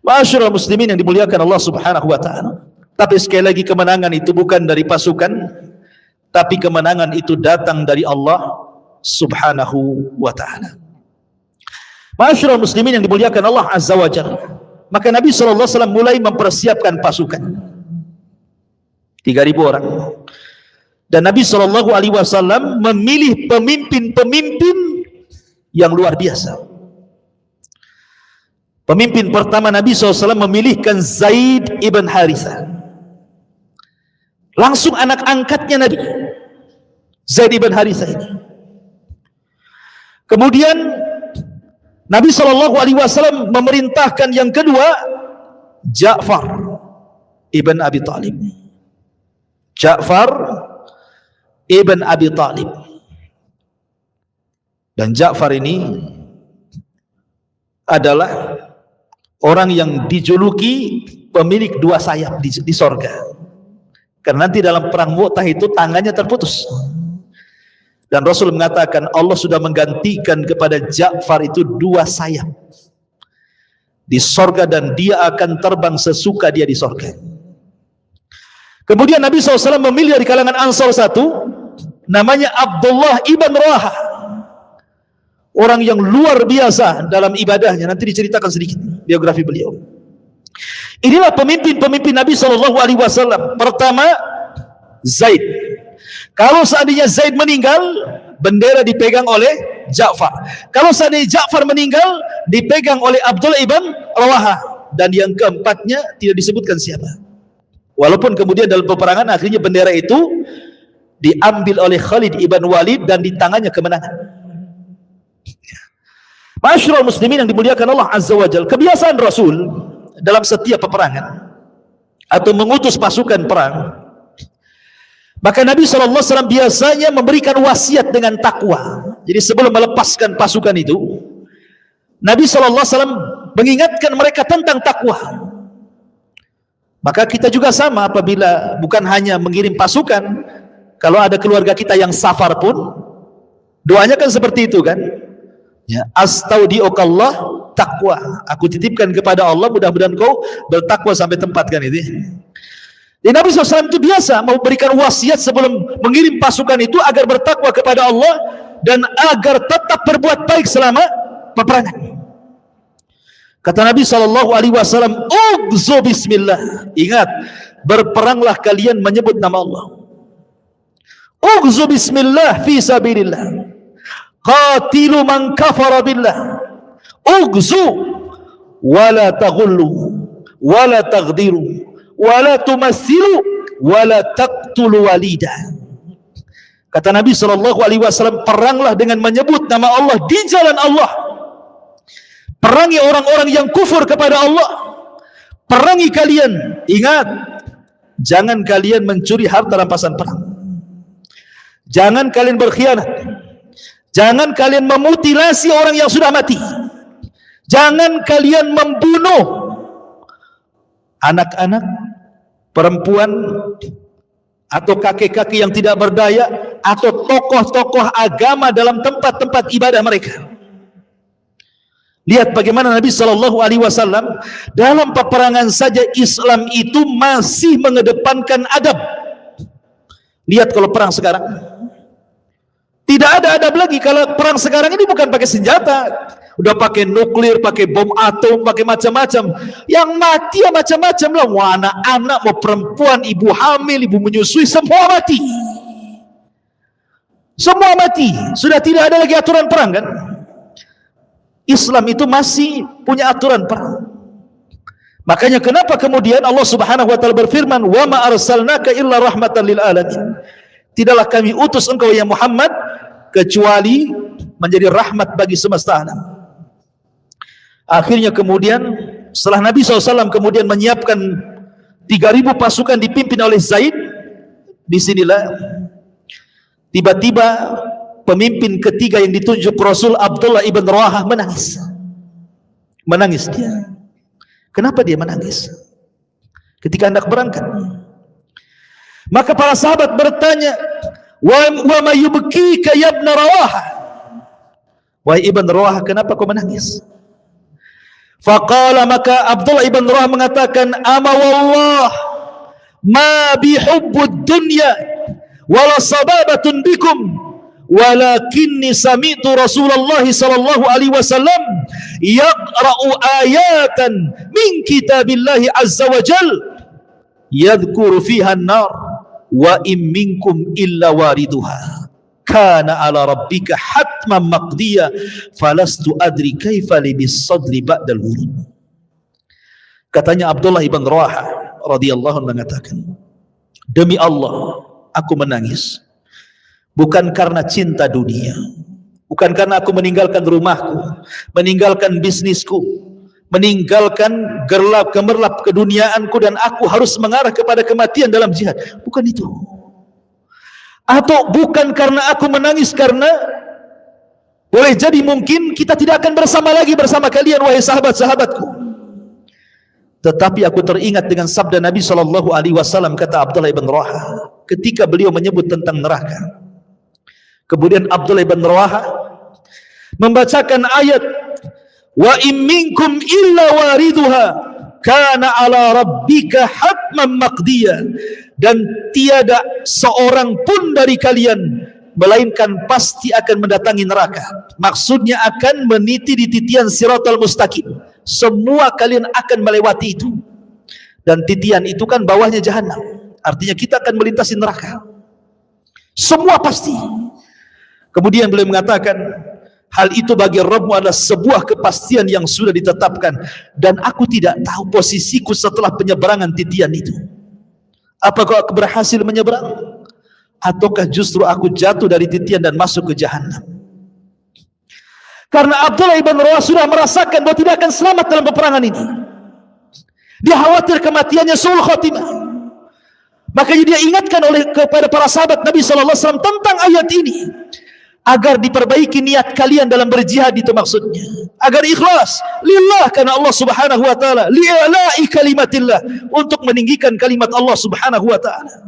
Ma'asyiral muslimin yang dimuliakan Allah Subhanahu wa taala. Tapi sekali lagi kemenangan itu bukan dari pasukan, tapi kemenangan itu datang dari Allah Subhanahu wa taala. Ma'asyiral muslimin yang dimuliakan Allah Azza wa Jalla. Maka Nabi SAW mulai mempersiapkan pasukan 3.000 orang. Dan Nabi SAW memilih pemimpin-pemimpin yang luar biasa. Pemimpin pertama Nabi SAW memilihkan Zaid ibn Harithah. Langsung anak angkatnya Nabi, Zaid ibn Harithah ini. Kemudian Nabi SAW memerintahkan yang kedua, Ja'far ibn Abi Talib. Ja'far ibn Abi Talib. Dan Ja'far ini adalah orang yang dijuluki pemilik dua sayap di sorga. Karena nanti dalam perang Mu'tah itu tangannya terputus. Dan Rasul mengatakan Allah sudah menggantikan kepada Ja'far itu dua sayap di sorga, dan dia akan terbang sesuka dia di sorga. Kemudian Nabi SAW memilih dari kalangan Ansar satu, namanya Abdullah ibn Rawaha, orang yang luar biasa dalam ibadahnya. Nanti diceritakan sedikit biografi beliau. Inilah pemimpin-pemimpin Nabi SAW. Pertama, Zaid. Kalau seandainya Zaid meninggal, bendera dipegang oleh Ja'far. Kalau seandainya Ja'far meninggal, dipegang oleh Abdullah ibn Rawaha. Dan yang keempatnya tidak disebutkan siapa. Walaupun kemudian dalam peperangan akhirnya bendera itu diambil oleh Khalid ibn Walid dan di tangannya kemenangan. Ma'asyiral muslimin yang dimuliakan Allah Azza wa Jalla, kebiasaan Rasul dalam setiap peperangan atau mengutus pasukan perang, maka Nabi SAW biasanya memberikan wasiat dengan takwa. Jadi sebelum melepaskan pasukan itu, Nabi SAW mengingatkan mereka tentang takwa. Maka kita juga sama, apabila bukan hanya mengirim pasukan, kalau ada keluarga kita yang safar pun, doanya kan seperti itu kan ya, astaudiukallah takwa, aku titipkan kepada Allah, mudah-mudahan kau bertakwa sampai tempat, kan itu. Jadi Nabi SAW itu biasa memberikan wasiat sebelum mengirim pasukan itu agar bertakwa kepada Allah dan agar tetap berbuat baik selama peperangan. Kata Nabi SAW, "Ughzu bismillah." Ingat, berperanglah kalian menyebut nama Allah. Ughzu bismillah fi sabilillah. Qatilu man kafara billah. Ughzu wala taghullu wala taghdiru wala tumassilu wala taqtulu walida. Kata Nabi SAW, peranglah dengan menyebut nama Allah di jalan Allah. Perangi orang-orang yang kufur kepada Allah. Perangi kalian. Ingat, jangan kalian mencuri harta rampasan perang. Jangan kalian berkhianat. Jangan kalian memutilasi orang yang sudah mati. Jangan kalian membunuh anak-anak, perempuan, atau kakek-kakek yang tidak berdaya, atau tokoh-tokoh agama dalam tempat-tempat ibadah mereka. Lihat bagaimana Nabi SAW dalam peperangan saja Islam itu masih mengedepankan adab. Lihat kalau perang sekarang, tidak ada adab lagi. Kalau perang sekarang ini bukan pakai senjata, udah pakai nuklir, pakai bom atom, pakai macam-macam. Yang mati ya macam-macam lah. Mau anak-anak, mau perempuan, ibu hamil, ibu menyusui, semua mati. Semua mati. Sudah tidak ada lagi aturan perang, kan? Islam itu masih punya aturan perang. Makanya kenapa kemudian Allah Subhanahu wa taala berfirman, "Wa ma arsalnaka illa rahmatan lil alamin." Tidaklah kami utus engkau ya Muhammad kecuali menjadi rahmat bagi semesta alam. Akhirnya kemudian setelah Nabi SAW kemudian menyiapkan 3.000 pasukan dipimpin oleh Zaid, disinilah tiba-tiba pemimpin ketiga yang ditunjuk Rasul, Abdullah ibn Rawaha, menangis. Menangis dia. Kenapa dia menangis? Ketika hendak berangkat. Maka para sahabat bertanya, "Wa ma yubkika ya ibn Rawaha?" Wahai ibn Rawaha, kenapa kau menangis? Faqala, maka Abdullah ibn Rawaha mengatakan, "Ama wallah ma bihubbud dunya wala sababatun bikum, walakinni sami'tu Rasulullah sallallahu alaihi wasallam yaqra'u ayatan min kitabillahi azza wa jal yadhkuru fiha an-nar wa in minkum illa wariduha kana ala rabbika hatman maqdiya falastu adri kaifa li bisadri ba'dal wurud. Katanya Abdullah ibn Rawaha radhiyallahu anhu mengatakan, demi Allah aku menangis bukan karena cinta dunia, bukan karena aku meninggalkan rumahku, meninggalkan bisnisku, meninggalkan gemerlap keduniaanku dan aku harus mengarah kepada kematian dalam jihad, bukan itu. Atau bukan karena aku menangis karena boleh jadi mungkin kita tidak akan bersama lagi bersama kalian wahai sahabat-sahabatku, tetapi aku teringat dengan sabda Nabi SAW, kata Abdullah ibn Rawaha ketika beliau menyebut tentang neraka. Kemudian Abdullah ibn Rawaha membacakan ayat wa in minkum illa wariduha kana ala rabbika hatman maqdiya, dan tiada seorang pun dari kalian melainkan pasti akan mendatangi neraka. Maksudnya akan meniti di titian siratal mustaqim. Semua kalian akan melewati itu, dan titian itu kan bawahnya jahanam, artinya kita akan melintasi neraka, semua pasti. Kemudian beliau mengatakan, hal itu bagi Rabbmu adalah sebuah kepastian yang sudah ditetapkan, dan aku tidak tahu posisiku setelah penyeberangan titian itu. Apakah aku berhasil menyeberang, ataukah justru aku jatuh dari titian dan masuk ke jahanam? Karena Abdullah ibn Rawaha sudah merasakan bahwa tidak akan selamat dalam peperangan ini. Dia khawatir kematiannya suul khotimah. Makanya dia ingatkan kepada para sahabat Nabi SAW tentang ayat ini, agar diperbaiki niat kalian dalam berjihad, itu maksudnya agar ikhlas lillah, karena Allah Subhanahu wa taala, li'ala'i kalimatillah, untuk meninggikan kalimat Allah Subhanahu wa taala.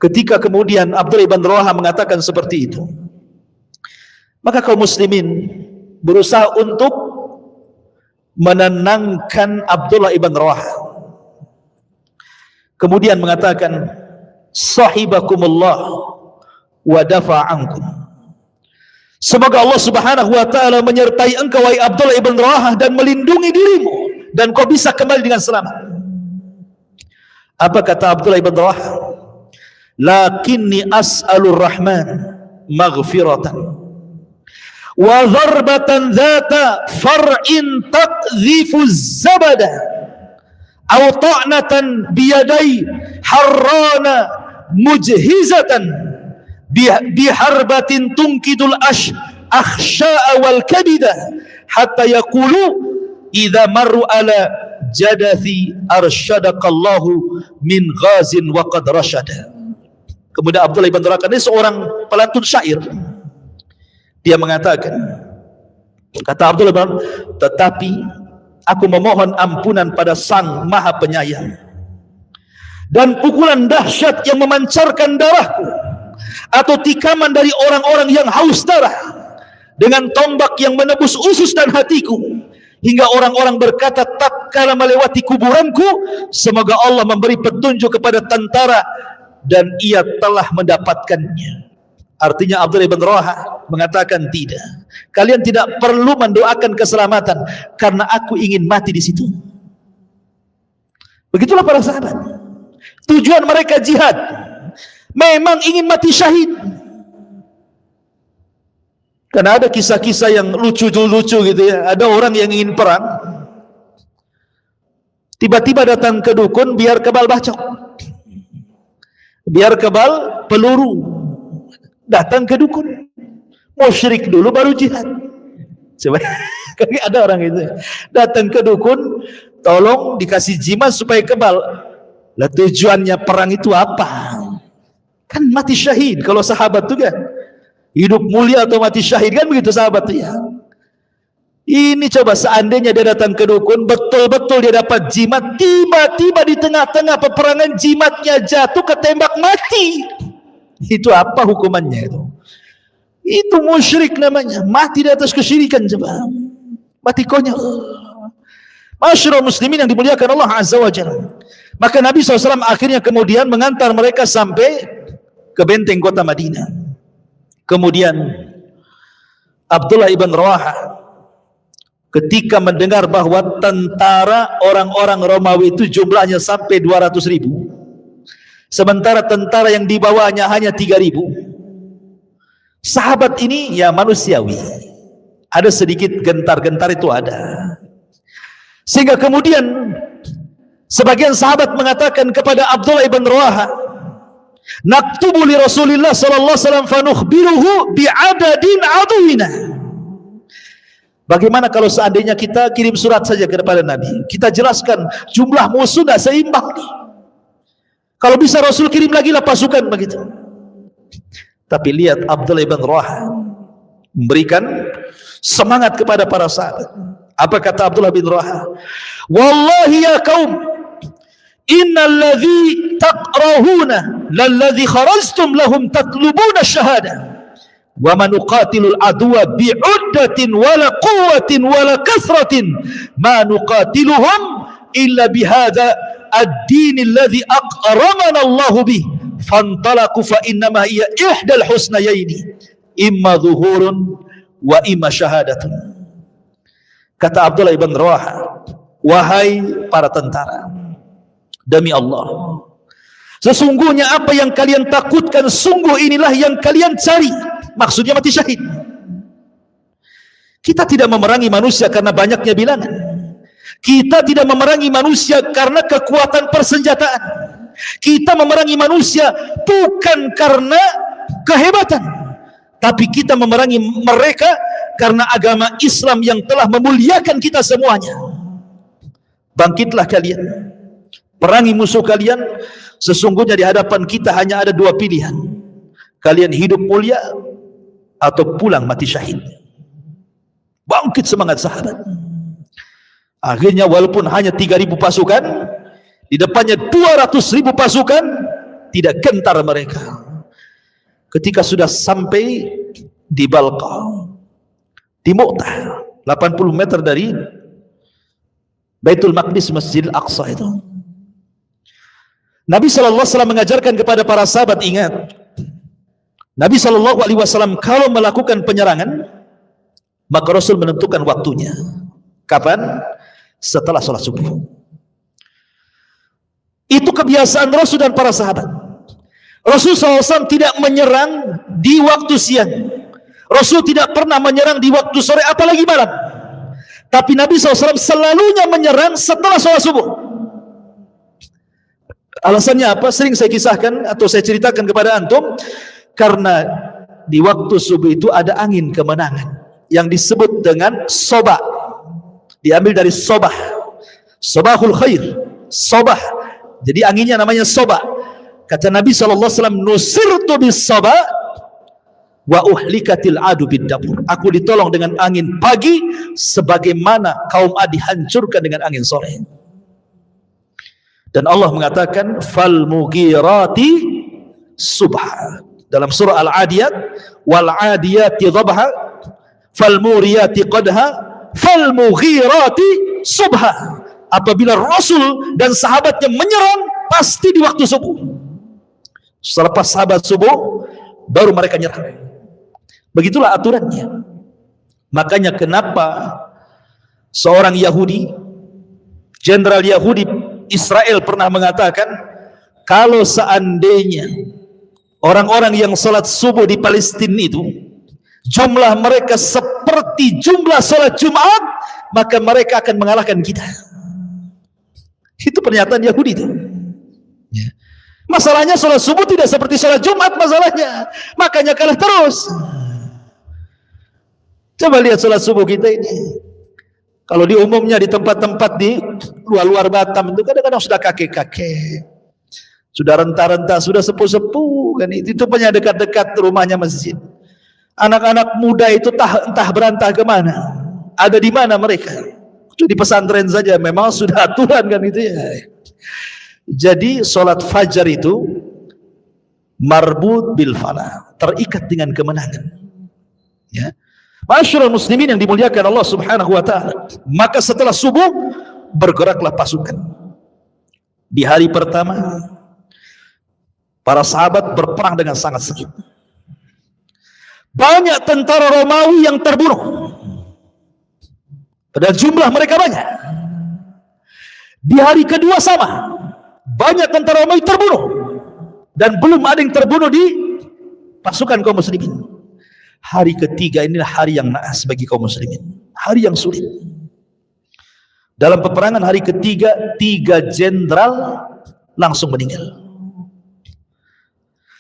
Ketika kemudian Abdullah ibn Rawaha mengatakan seperti itu, maka kaum muslimin berusaha untuk menenangkan Abdullah ibn Rawaha. Kemudian mengatakan, sahibakumullah wa dafa'ankum. Semoga Allah Subhanahu wa taala menyertai engkau wahai Abdullah ibn Rawaha dan melindungi dirimu, dan kau bisa kembali dengan selamat. Apa kata Abdullah ibn Rawaha? Lakinni as'alur rahman maghfiratan wa dharbatan dhata far'in taqdhifu zabada aw ta'natan biyadai harrana mujhizatan biharbatin tunkidul akhsha'a wal kabida hatta yaqulu idza marru ala jadathi arsyadakallahu min ghazin wa qad rasyada. Kemudian Abdullah ibn Rawaha ini seorang pelantun syair. Dia mengatakan, kata Abdullah ibn Rawaha, tetapi aku memohon ampunan pada Sang Maha Penyayang, dan pukulan dahsyat yang memancarkan darahku atau tikaman dari orang-orang yang haus darah dengan tombak yang menebus usus dan hatiku, hingga orang-orang berkata tatkala melewati kuburanku, semoga Allah memberi petunjuk kepada tentara dan ia telah mendapatkannya. Artinya Abdullah ibn Rawaha mengatakan, tidak, kalian tidak perlu mendoakan keselamatan karena aku ingin mati di situ. Begitulah para sahabat. Tujuan mereka jihad, memang ingin mati syahid. Karena ada kisah-kisah yang lucu-lucu gitu ya. Ada orang yang ingin perang, tiba-tiba datang ke dukun biar kebal bacok, biar kebal peluru. Datang ke dukun, musyrik dulu baru jihad. Coba, ada orang itu datang ke dukun, tolong dikasih jimat supaya kebal. Lah tujuannya perang itu apa? Kan mati syahid. Kalau sahabat tuh kan hidup mulia atau mati syahid, kan begitu sahabat tuh ya. Ini coba seandainya dia datang ke dukun, betul-betul dia dapat jimat, tiba-tiba di tengah-tengah peperangan jimatnya jatuh, ketembak mati. Itu apa hukumannya itu? Itu musyrik namanya, mati di atas kesyirikan. Coba, mati konyol. Masyarul muslimin yang dimuliakan Allah Azza wa Jalla. Maka Nabi SAW akhirnya kemudian mengantar mereka sampai ke benteng kota Madinah. Kemudian Abdullah ibn Rawaha ketika mendengar bahwa tentara orang-orang Romawi itu jumlahnya sampai 200.000, sementara tentara yang dibawanya hanya 3.000. Sahabat ini ya manusiawi, ada sedikit gentar-gentar, itu ada. Sehingga kemudian sebagian sahabat mengatakan kepada Abdullah ibn Rawaha, naktubu li Rasulillah sallallahu alaihi wasallam fanukhbiruhu bi'adadin aduwina. Bagaimana kalau seandainya kita kirim surat saja kepada Nabi, kita jelaskan jumlah musuh tidak seimbang nih. Kalau bisa Rasul kirim lagi lah pasukan begitu. Tapi lihat Abdullah ibn Rawaha memberikan semangat kepada para sahabat. Apa kata Abdullah bin Rawaha? Wallahi ya kaum, innal ladzi taqrahuna lalladzi kharajtum lahum tatlubuna syahada wa man uqatilul aduwa bi'uddatin wala quwwatin wala kasratin ma nuqatiluhum illa bihadza ad-din alladhi aqramana Allah bih fantalaqu fa innama hiya ihdal husnayaini imma zuhurun wa imma syahadatun. Kata Abdullah ibn Rawaha, wahai para tentara, demi Allah, sesungguhnya apa yang kalian takutkan sungguh inilah yang kalian cari, maksudnya mati syahid. Kita tidak memerangi manusia karena banyaknya bilangan, kita tidak memerangi manusia karena kekuatan persenjataan, kita memerangi manusia bukan karena kehebatan, tapi kita memerangi mereka karena agama Islam yang telah memuliakan kita semuanya. Bangkitlah kalian, perangi musuh kalian. Sesungguhnya di hadapan kita hanya ada dua pilihan, kalian hidup mulia atau pulang mati syahid. Bangkit semangat sahabat. Akhirnya walaupun hanya 3.000 pasukan, di depannya 200.000 pasukan, tidak gentar mereka. Ketika sudah sampai di Balqa, di Mu'tah, 80 meter dari Baitul Maqdis, Masjidil Aqsa itu, Nabi SAW mengajarkan kepada para sahabat, ingat, Nabi SAW kalau melakukan penyerangan, maka Rasul menentukan waktunya. Kapan? Setelah sholat subuh. Itu kebiasaan Rasul dan para sahabat. Rasul SAW tidak menyerang di waktu siang, Rasul tidak pernah menyerang di waktu sore, apalagi malam. Tapi Nabi SAW selalunya menyerang setelah sholat subuh. Alasannya apa? Sering saya kisahkan atau saya ceritakan kepada antum. Karena di waktu subuh itu ada angin kemenangan yang disebut dengan sobah. Diambil dari sobah, sobahul khair, sobah. Jadi anginnya namanya sobah. Kata Nabi SAW, nusirtu bis sobah wa uhlikatil adu biddabur. Aku ditolong dengan angin pagi sebagaimana kaum Ad dihancurkan dengan angin sore. Dan Allah mengatakan fal mughirati subha dalam surah Al-Adiyat, wal adiyati dhabha fal muriyati qadha fal mughirati subha. Apabila Rasul dan sahabatnya menyerang pasti di waktu subuh. Selepas sahabat subuh baru mereka nyerang. Begitulah aturannya. Makanya kenapa seorang Yahudi, jenderal Yahudi Israel pernah mengatakan, kalau seandainya orang-orang yang sholat subuh di Palestina itu jumlah mereka seperti jumlah sholat Jumat, maka mereka akan mengalahkan kita. Itu pernyataan Yahudi itu. Masalahnya sholat subuh tidak seperti sholat Jumat masalahnya, makanya kalah terus. Coba lihat sholat subuh kita ini. Kalau di umumnya di tempat-tempat di luar-luar Batam itu kadang-kadang sudah kakek-kakek, sudah renta-renta, sudah sepuh-sepuh kan, itu punya dekat-dekat rumahnya masjid. Anak-anak muda itu entah berantah kemana, ada di mana mereka? Itu di pesantren saja memang sudah aturan kan itu ya. Jadi sholat fajar itu marbut bil falah, terikat dengan kemenangan. Ya. Masyarul muslimin yang dimuliakan Allah Subhanahu wa taala. Maka setelah subuh bergeraklah pasukan. Di hari pertama para sahabat berperang dengan sangat sejuk. Banyak tentara Romawi yang terbunuh. Padahal jumlah mereka banyak. Di hari kedua sama. Banyak tentara Romawi terbunuh. dan belum ada yang terbunuh di pasukan kaum muslimin. Hari ketiga inilah hari yang naas bagi kaum muslimin, hari yang sulit. Dalam peperangan hari ketiga, 3 jenderal langsung meninggal.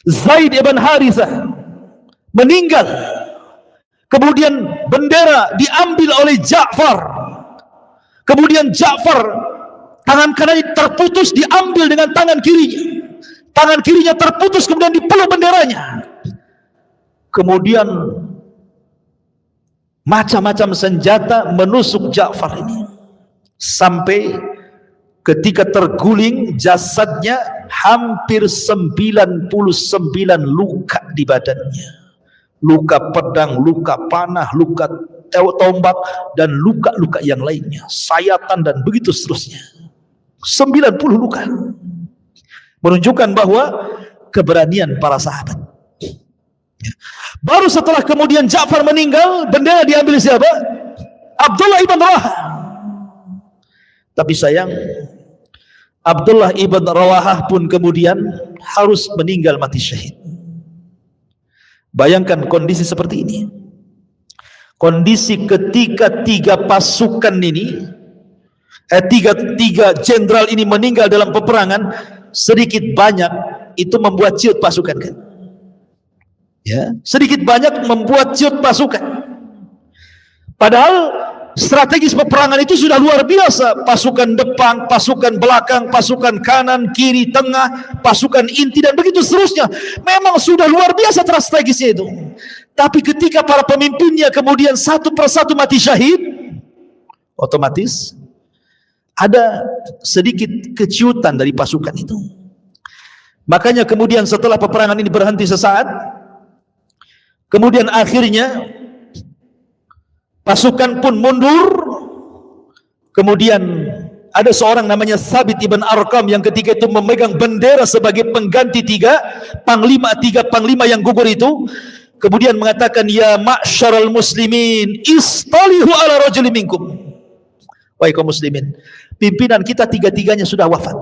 Zaid ibn Harithah meninggal, kemudian bendera diambil oleh Ja'far, kemudian Ja'far tangan kanannya terputus diambil dengan tangan kirinya terputus, kemudian dipeluk benderanya. Kemudian macam-macam senjata menusuk Ja'far ini, sampai ketika terguling jasadnya hampir 99 luka di badannya, luka pedang, luka panah, luka tombak, dan luka-luka yang lainnya, sayatan dan begitu seterusnya. 90 luka, menunjukkan bahwa keberanian para sahabat. Baru setelah kemudian Ja'far meninggal, bendera diambil siapa? Abdullah ibn Rawahah. Tapi sayang, Abdullah ibn Rawahah pun kemudian harus meninggal mati syahid. Bayangkan kondisi seperti ini, kondisi ketika 3 pasukan ini, tiga jenderal ini meninggal dalam peperangan, sedikit banyak itu membuat ciut pasukan kan? Ya, sedikit banyak membuat ciut pasukan. Padahal strategis peperangan itu sudah luar biasa. Pasukan depan, pasukan belakang, pasukan kanan, kiri, tengah, pasukan inti, dan begitu seterusnya. Memang sudah luar biasa strategisnya itu. Tapi ketika para pemimpinnya kemudian satu persatu mati syahid, otomatis ada sedikit keciutan dari pasukan itu. Makanya kemudian setelah peperangan ini berhenti sesaat, kemudian akhirnya pasukan pun mundur. Kemudian ada seorang namanya Thabit ibn Arqam yang ketika itu memegang bendera sebagai pengganti tiga panglima yang gugur itu. Kemudian mengatakan, ya ma'syaral muslimin, istalihu ala rajuli minkum. Wahai kaum muslimin, pimpinan kita tiga-tiganya sudah wafat.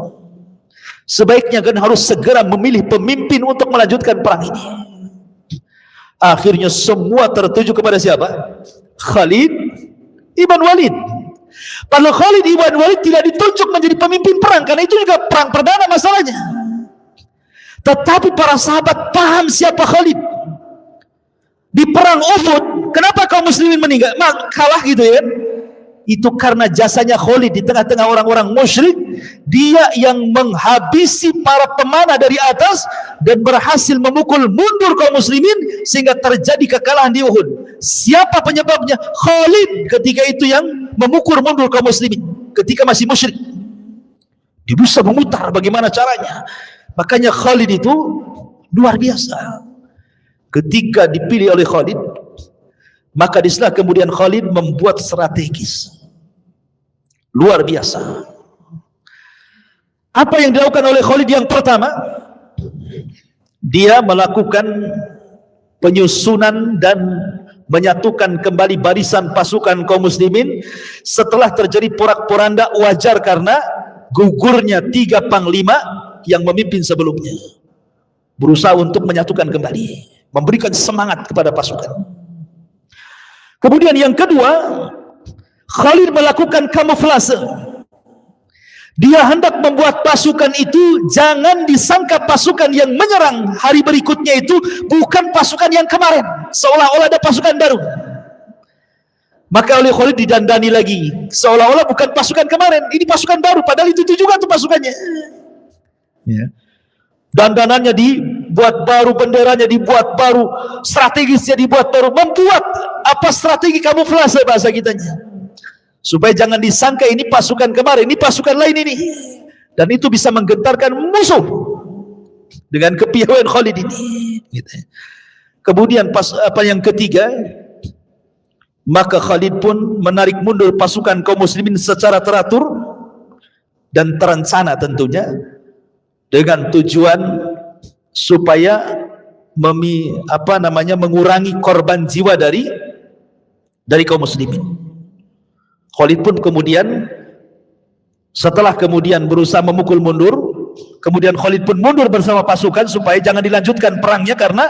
Sebaiknya kan harus segera memilih pemimpin untuk melanjutkan perang ini. Akhirnya semua tertuju kepada siapa? Khalid ibn Walid. Padahal Khalid ibn Walid tidak ditunjuk menjadi pemimpin perang, karena itu juga perang perdana masalahnya. Tetapi para sahabat paham siapa Khalid. Di perang Uhud, kenapa kaum muslimin meninggal? Kalah gitu ya. Itu karena jasanya Khalid di tengah-tengah orang-orang musyrik. Dia yang menghabisi para pemanah dari atas dan berhasil memukul mundur kaum muslimin sehingga terjadi kekalahan di Uhud. Siapa penyebabnya? Khalid ketika itu yang memukul mundur kaum muslimin ketika masih musyrik. Dia bisa memutar bagaimana caranya. Makanya Khalid itu luar biasa. Ketika dipilih oleh Khalid, maka disitulah kemudian Khalid membuat strategis luar biasa. Apa yang dilakukan oleh Khalid? Yang pertama, dia melakukan penyusunan dan menyatukan kembali barisan pasukan kaum muslimin setelah terjadi porak-poranda. Wajar karena gugurnya 3 panglima yang memimpin sebelumnya. Berusaha untuk menyatukan kembali, memberikan semangat kepada pasukan. Kemudian yang kedua, Khalid melakukan kamuflase. Dia hendak membuat pasukan itu jangan disangka pasukan yang menyerang hari berikutnya itu bukan pasukan yang kemarin, seolah-olah ada pasukan baru. Maka oleh Khalid didandani lagi, seolah-olah bukan pasukan kemarin, ini pasukan baru, padahal itu juga tuh pasukannya. Ya. Dandanannya dibuat baru, benderanya dibuat baru, strategisnya dibuat baru, membuat apa strategi kamuflase bahasa kitanya, supaya jangan disangka ini pasukan kemarin, ini pasukan lain ini, dan itu bisa menggentarkan musuh dengan kepiawaian Khalid ini. Kemudian yang ketiga, maka Khalid pun menarik mundur pasukan kaum muslimin secara teratur dan terencana tentunya, dengan tujuan supaya mengurangi korban jiwa dari kaum muslimin. Khalid pun kemudian setelah kemudian berusaha memukul mundur Kemudian Khalid pun mundur bersama pasukan supaya jangan dilanjutkan perangnya karena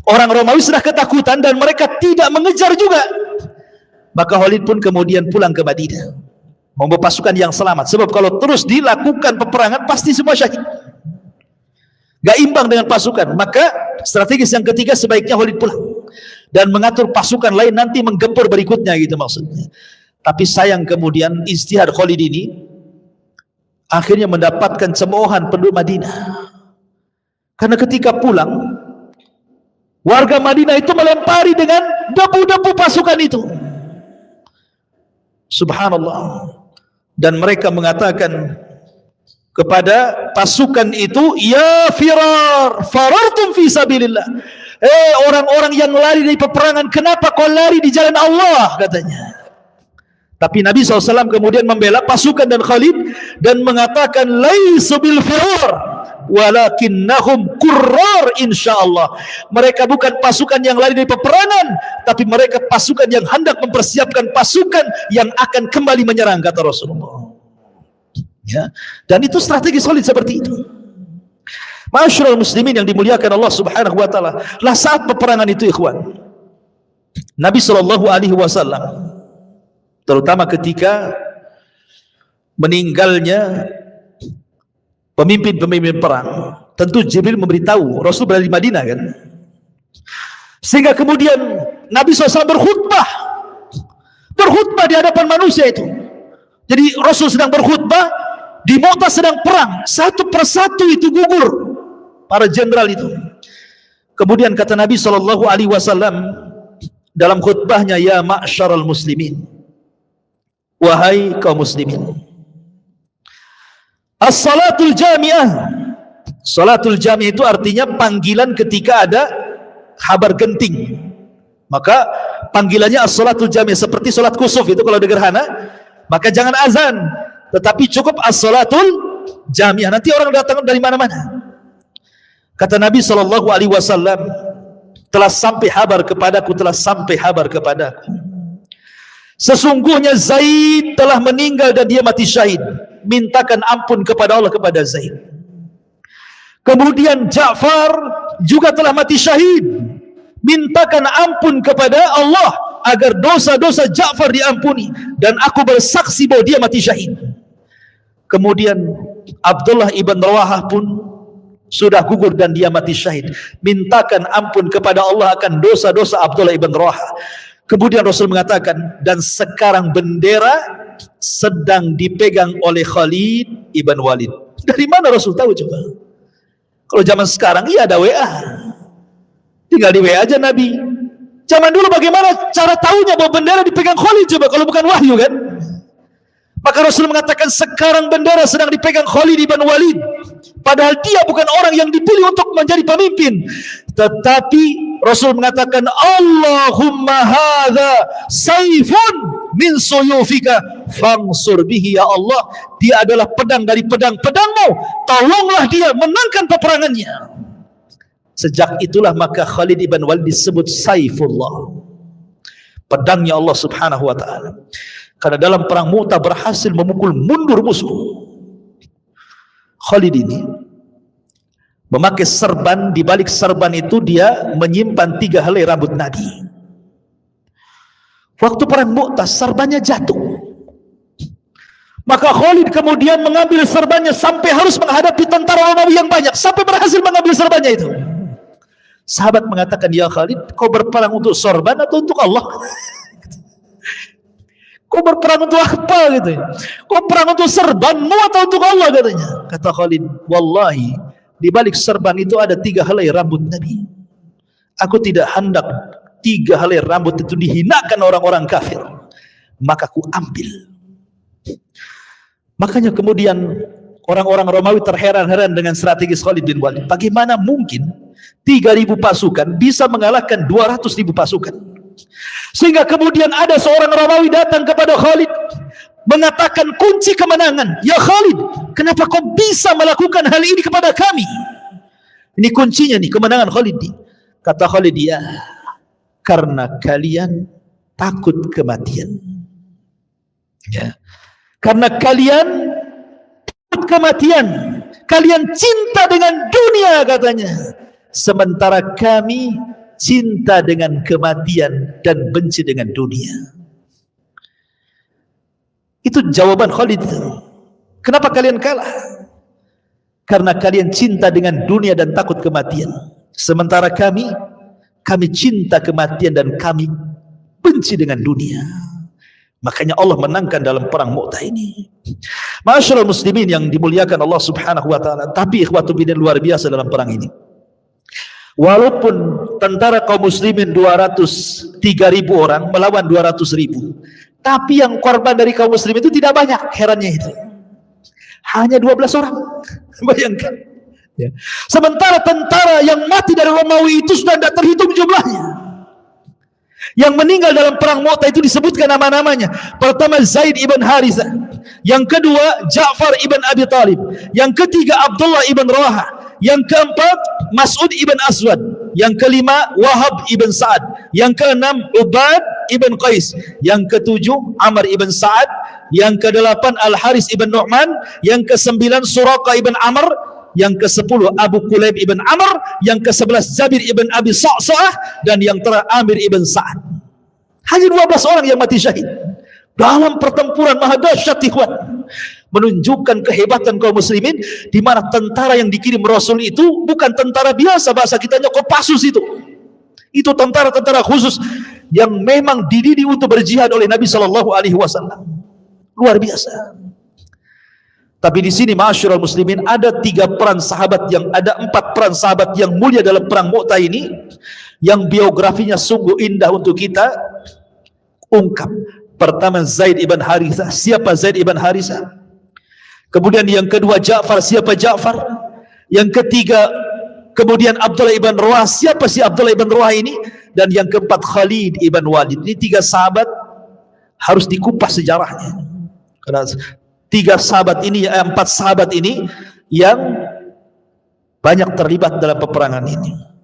orang Romawi sudah ketakutan dan mereka tidak mengejar juga. Maka Khalid pun kemudian pulang ke Madinah membawa pasukan yang selamat, sebab kalau terus dilakukan peperangan pasti semua syahid, gak imbang dengan pasukan. Maka strategis yang ketiga, sebaiknya Khalid pulang dan mengatur pasukan lain nanti menggempur berikutnya, gitu maksudnya. Tapi sayang kemudian ijtihad Khalid ini akhirnya mendapatkan cemoohan penduduk Madinah, karena ketika pulang warga Madinah itu melempari dengan debu-debu pasukan itu, subhanallah. Dan mereka mengatakan kepada pasukan itu, ya firar, farartum fi sabilillah. Orang-orang yang lari dari peperangan, kenapa kau lari di jalan Allah, katanya. Tapi Nabi SAW kemudian membela pasukan dan Khalid dan mengatakan, laisu bil firar walakinnahum qurrar insyaallah. Mereka bukan pasukan yang lari dari peperangan, tapi mereka pasukan yang hendak mempersiapkan pasukan yang akan kembali menyerang, kata Rasulullah. Ya, dan itu strategi solid seperti itu. Ma'asyiral muslimin yang dimuliakan Allah Subhanahu wa taala, lah saat peperangan itu ikhwan, Nabi sallallahu alaihi wasallam, terutama ketika meninggalnya pemimpin-pemimpin perang, tentu Jibril memberitahu Rasul berada di Madinah kan, sehingga kemudian Nabi SAW berkhutbah di hadapan manusia itu. Jadi Rasul sedang berkhutbah, di Mu'tah sedang perang, satu persatu itu gugur para jenderal itu. Kemudian kata Nabi SAW dalam khutbahnya, ya ma'syaral muslimin, wahai kaum muslimin, as-salatul jami'ah. Salatul jami'ah itu artinya panggilan ketika ada kabar genting. Maka panggilannya as-salatul jami'ah, seperti salat kusuf itu kalau gerhana, maka jangan azan, tetapi cukup as-salatul jami'ah. Nanti orang datang dari mana-mana. Kata Nabi SAW, telah sampai kabar kepadaku, sesungguhnya Zaid telah meninggal dan dia mati syahid. Mintakan ampun kepada Allah kepada Zaid. Kemudian Ja'far juga telah mati syahid. Mintakan ampun kepada Allah agar dosa-dosa Ja'far diampuni, dan aku bersaksi bahwa dia mati syahid. Kemudian Abdullah ibn Rawahah pun sudah gugur dan dia mati syahid. Mintakan ampun kepada Allah akan dosa-dosa Abdullah ibn Rawahah. Kemudian Rasul mengatakan, dan sekarang bendera sedang dipegang oleh Khalid ibn Walid. Dari mana Rasul tahu coba? Kalau zaman sekarang iya ada WA, tinggal di WA aja Nabi. Zaman dulu bagaimana cara tahunya bahwa bendera dipegang Khalid coba, kalau bukan wahyu kan? Maka Rasul mengatakan sekarang bendera sedang dipegang Khalid ibn Walid, padahal dia bukan orang yang dipilih untuk menjadi pemimpin. Tetapi Rasul mengatakan, Allahumma hadza saifun min suyufika fansur bihi, ya Allah, dia adalah pedang dari pedang-pedangmu, tolonglah dia, menangkan peperangannya. Sejak itulah maka Khalid ibn Walid disebut Saifullah, pedangnya Allah Subhanahu wa taala. Karena dalam perang Mu'tah berhasil memukul mundur musuh. Khalid ini memakai serban, di balik serban itu dia menyimpan 3 helai rambut Nabi. Waktu perang Mu'tah serbannya jatuh, maka Khalid kemudian mengambil serbannya sampai harus menghadapi tentara Romawi yang banyak, sampai berhasil mengambil serbannya itu. Sahabat mengatakan, ya Khalid, kau berperang untuk sorban atau untuk Allah? Kau berperang untuk apa gitu? Kau perang untuk serbanmu atau untuk Allah, katanya. Kata Khalid, wallahi di balik serban itu ada 3 helai rambut Nabi. Aku tidak hendak 3 helai rambut itu dihinakan orang-orang kafir, maka aku ambil. Makanya kemudian orang-orang Romawi terheran-heran dengan strategi Khalid bin Walid. Bagaimana mungkin 3.000 pasukan bisa mengalahkan 200.000 pasukan? Sehingga kemudian ada seorang Romawi datang kepada Khalid mengatakan kunci kemenangan, ya Khalid, kenapa kau bisa melakukan hal ini kepada kami? Ini kuncinya nih, kemenangan Khalid nih. Kata Khalid, ya, karena kalian takut kematian. Ya, karena kalian takut kematian, Kalian cinta dengan dunia katanya, sementara kami cinta dengan kematian dan benci dengan dunia. Itu jawaban Khalid. Kenapa kalian kalah? Karena kalian cinta dengan dunia dan takut kematian, sementara kami cinta kematian dan kami benci dengan dunia. Makanya Allah menangkan dalam perang Mu'tah ini. Ma'asyiral muslimin yang dimuliakan Allah Subhanahu wa taala, tapi ikhwatu bidin luar biasa dalam perang ini. Walaupun tentara kaum muslimin 203.000 orang melawan 200.000, tapi yang korban dari kaum muslimin itu tidak banyak. Herannya itu hanya 12 orang. Bayangkan ya. Sementara tentara yang mati dari Romawi itu sudah tidak terhitung jumlahnya. Yang meninggal dalam perang Mu'tah itu disebutkan nama-namanya. Pertama Zaid ibn Harithah, yang kedua Ja'far ibn Abi Talib, yang ketiga Abdullah ibn Rawaha, yang keempat Mas'ud ibn Aswad, yang kelima Wahab ibn Sa'ad, yang keenam Ubad ibn Qais, yang ketujuh Amr ibn Sa'ad, yang kedelapan Al-Haris ibn Nu'man, yang kesembilan Suraka ibn Amr, yang ke-10 Abu Kulayb ibn Amr, yang ke-11 Jabir ibn Abi Sa'sa'ah, dan yang terakhir Amir ibn Sa'ad. Hanya 12 orang yang mati syahid dalam pertempuran maha dahsyat, ikhwan. Menunjukkan kehebatan kaum muslimin, di mana tentara yang dikirim Rasul itu bukan tentara biasa, bahasa kitanya Kopassus itu tentara-tentara khusus yang memang dididik untuk berjihad oleh Nabi SAW. Luar biasa. Tapi di sini ma'asyiral muslimin ada 4 peran sahabat yang mulia dalam perang Mu'tah ini, yang biografinya sungguh indah untuk kita ungkap. Pertama Zaid ibn Harithah. Siapa Zaid ibn Harithah? Kemudian yang kedua Ja'far. Siapa Ja'far? Yang ketiga kemudian Abdullah ibn Rawaha. Siapa si Abdullah ibn Rawaha ini? Dan yang keempat Khalid ibn Walid. Ini 3 sahabat harus dikupas sejarahnya. Karena 4 sahabat ini yang banyak terlibat dalam peperangan ini.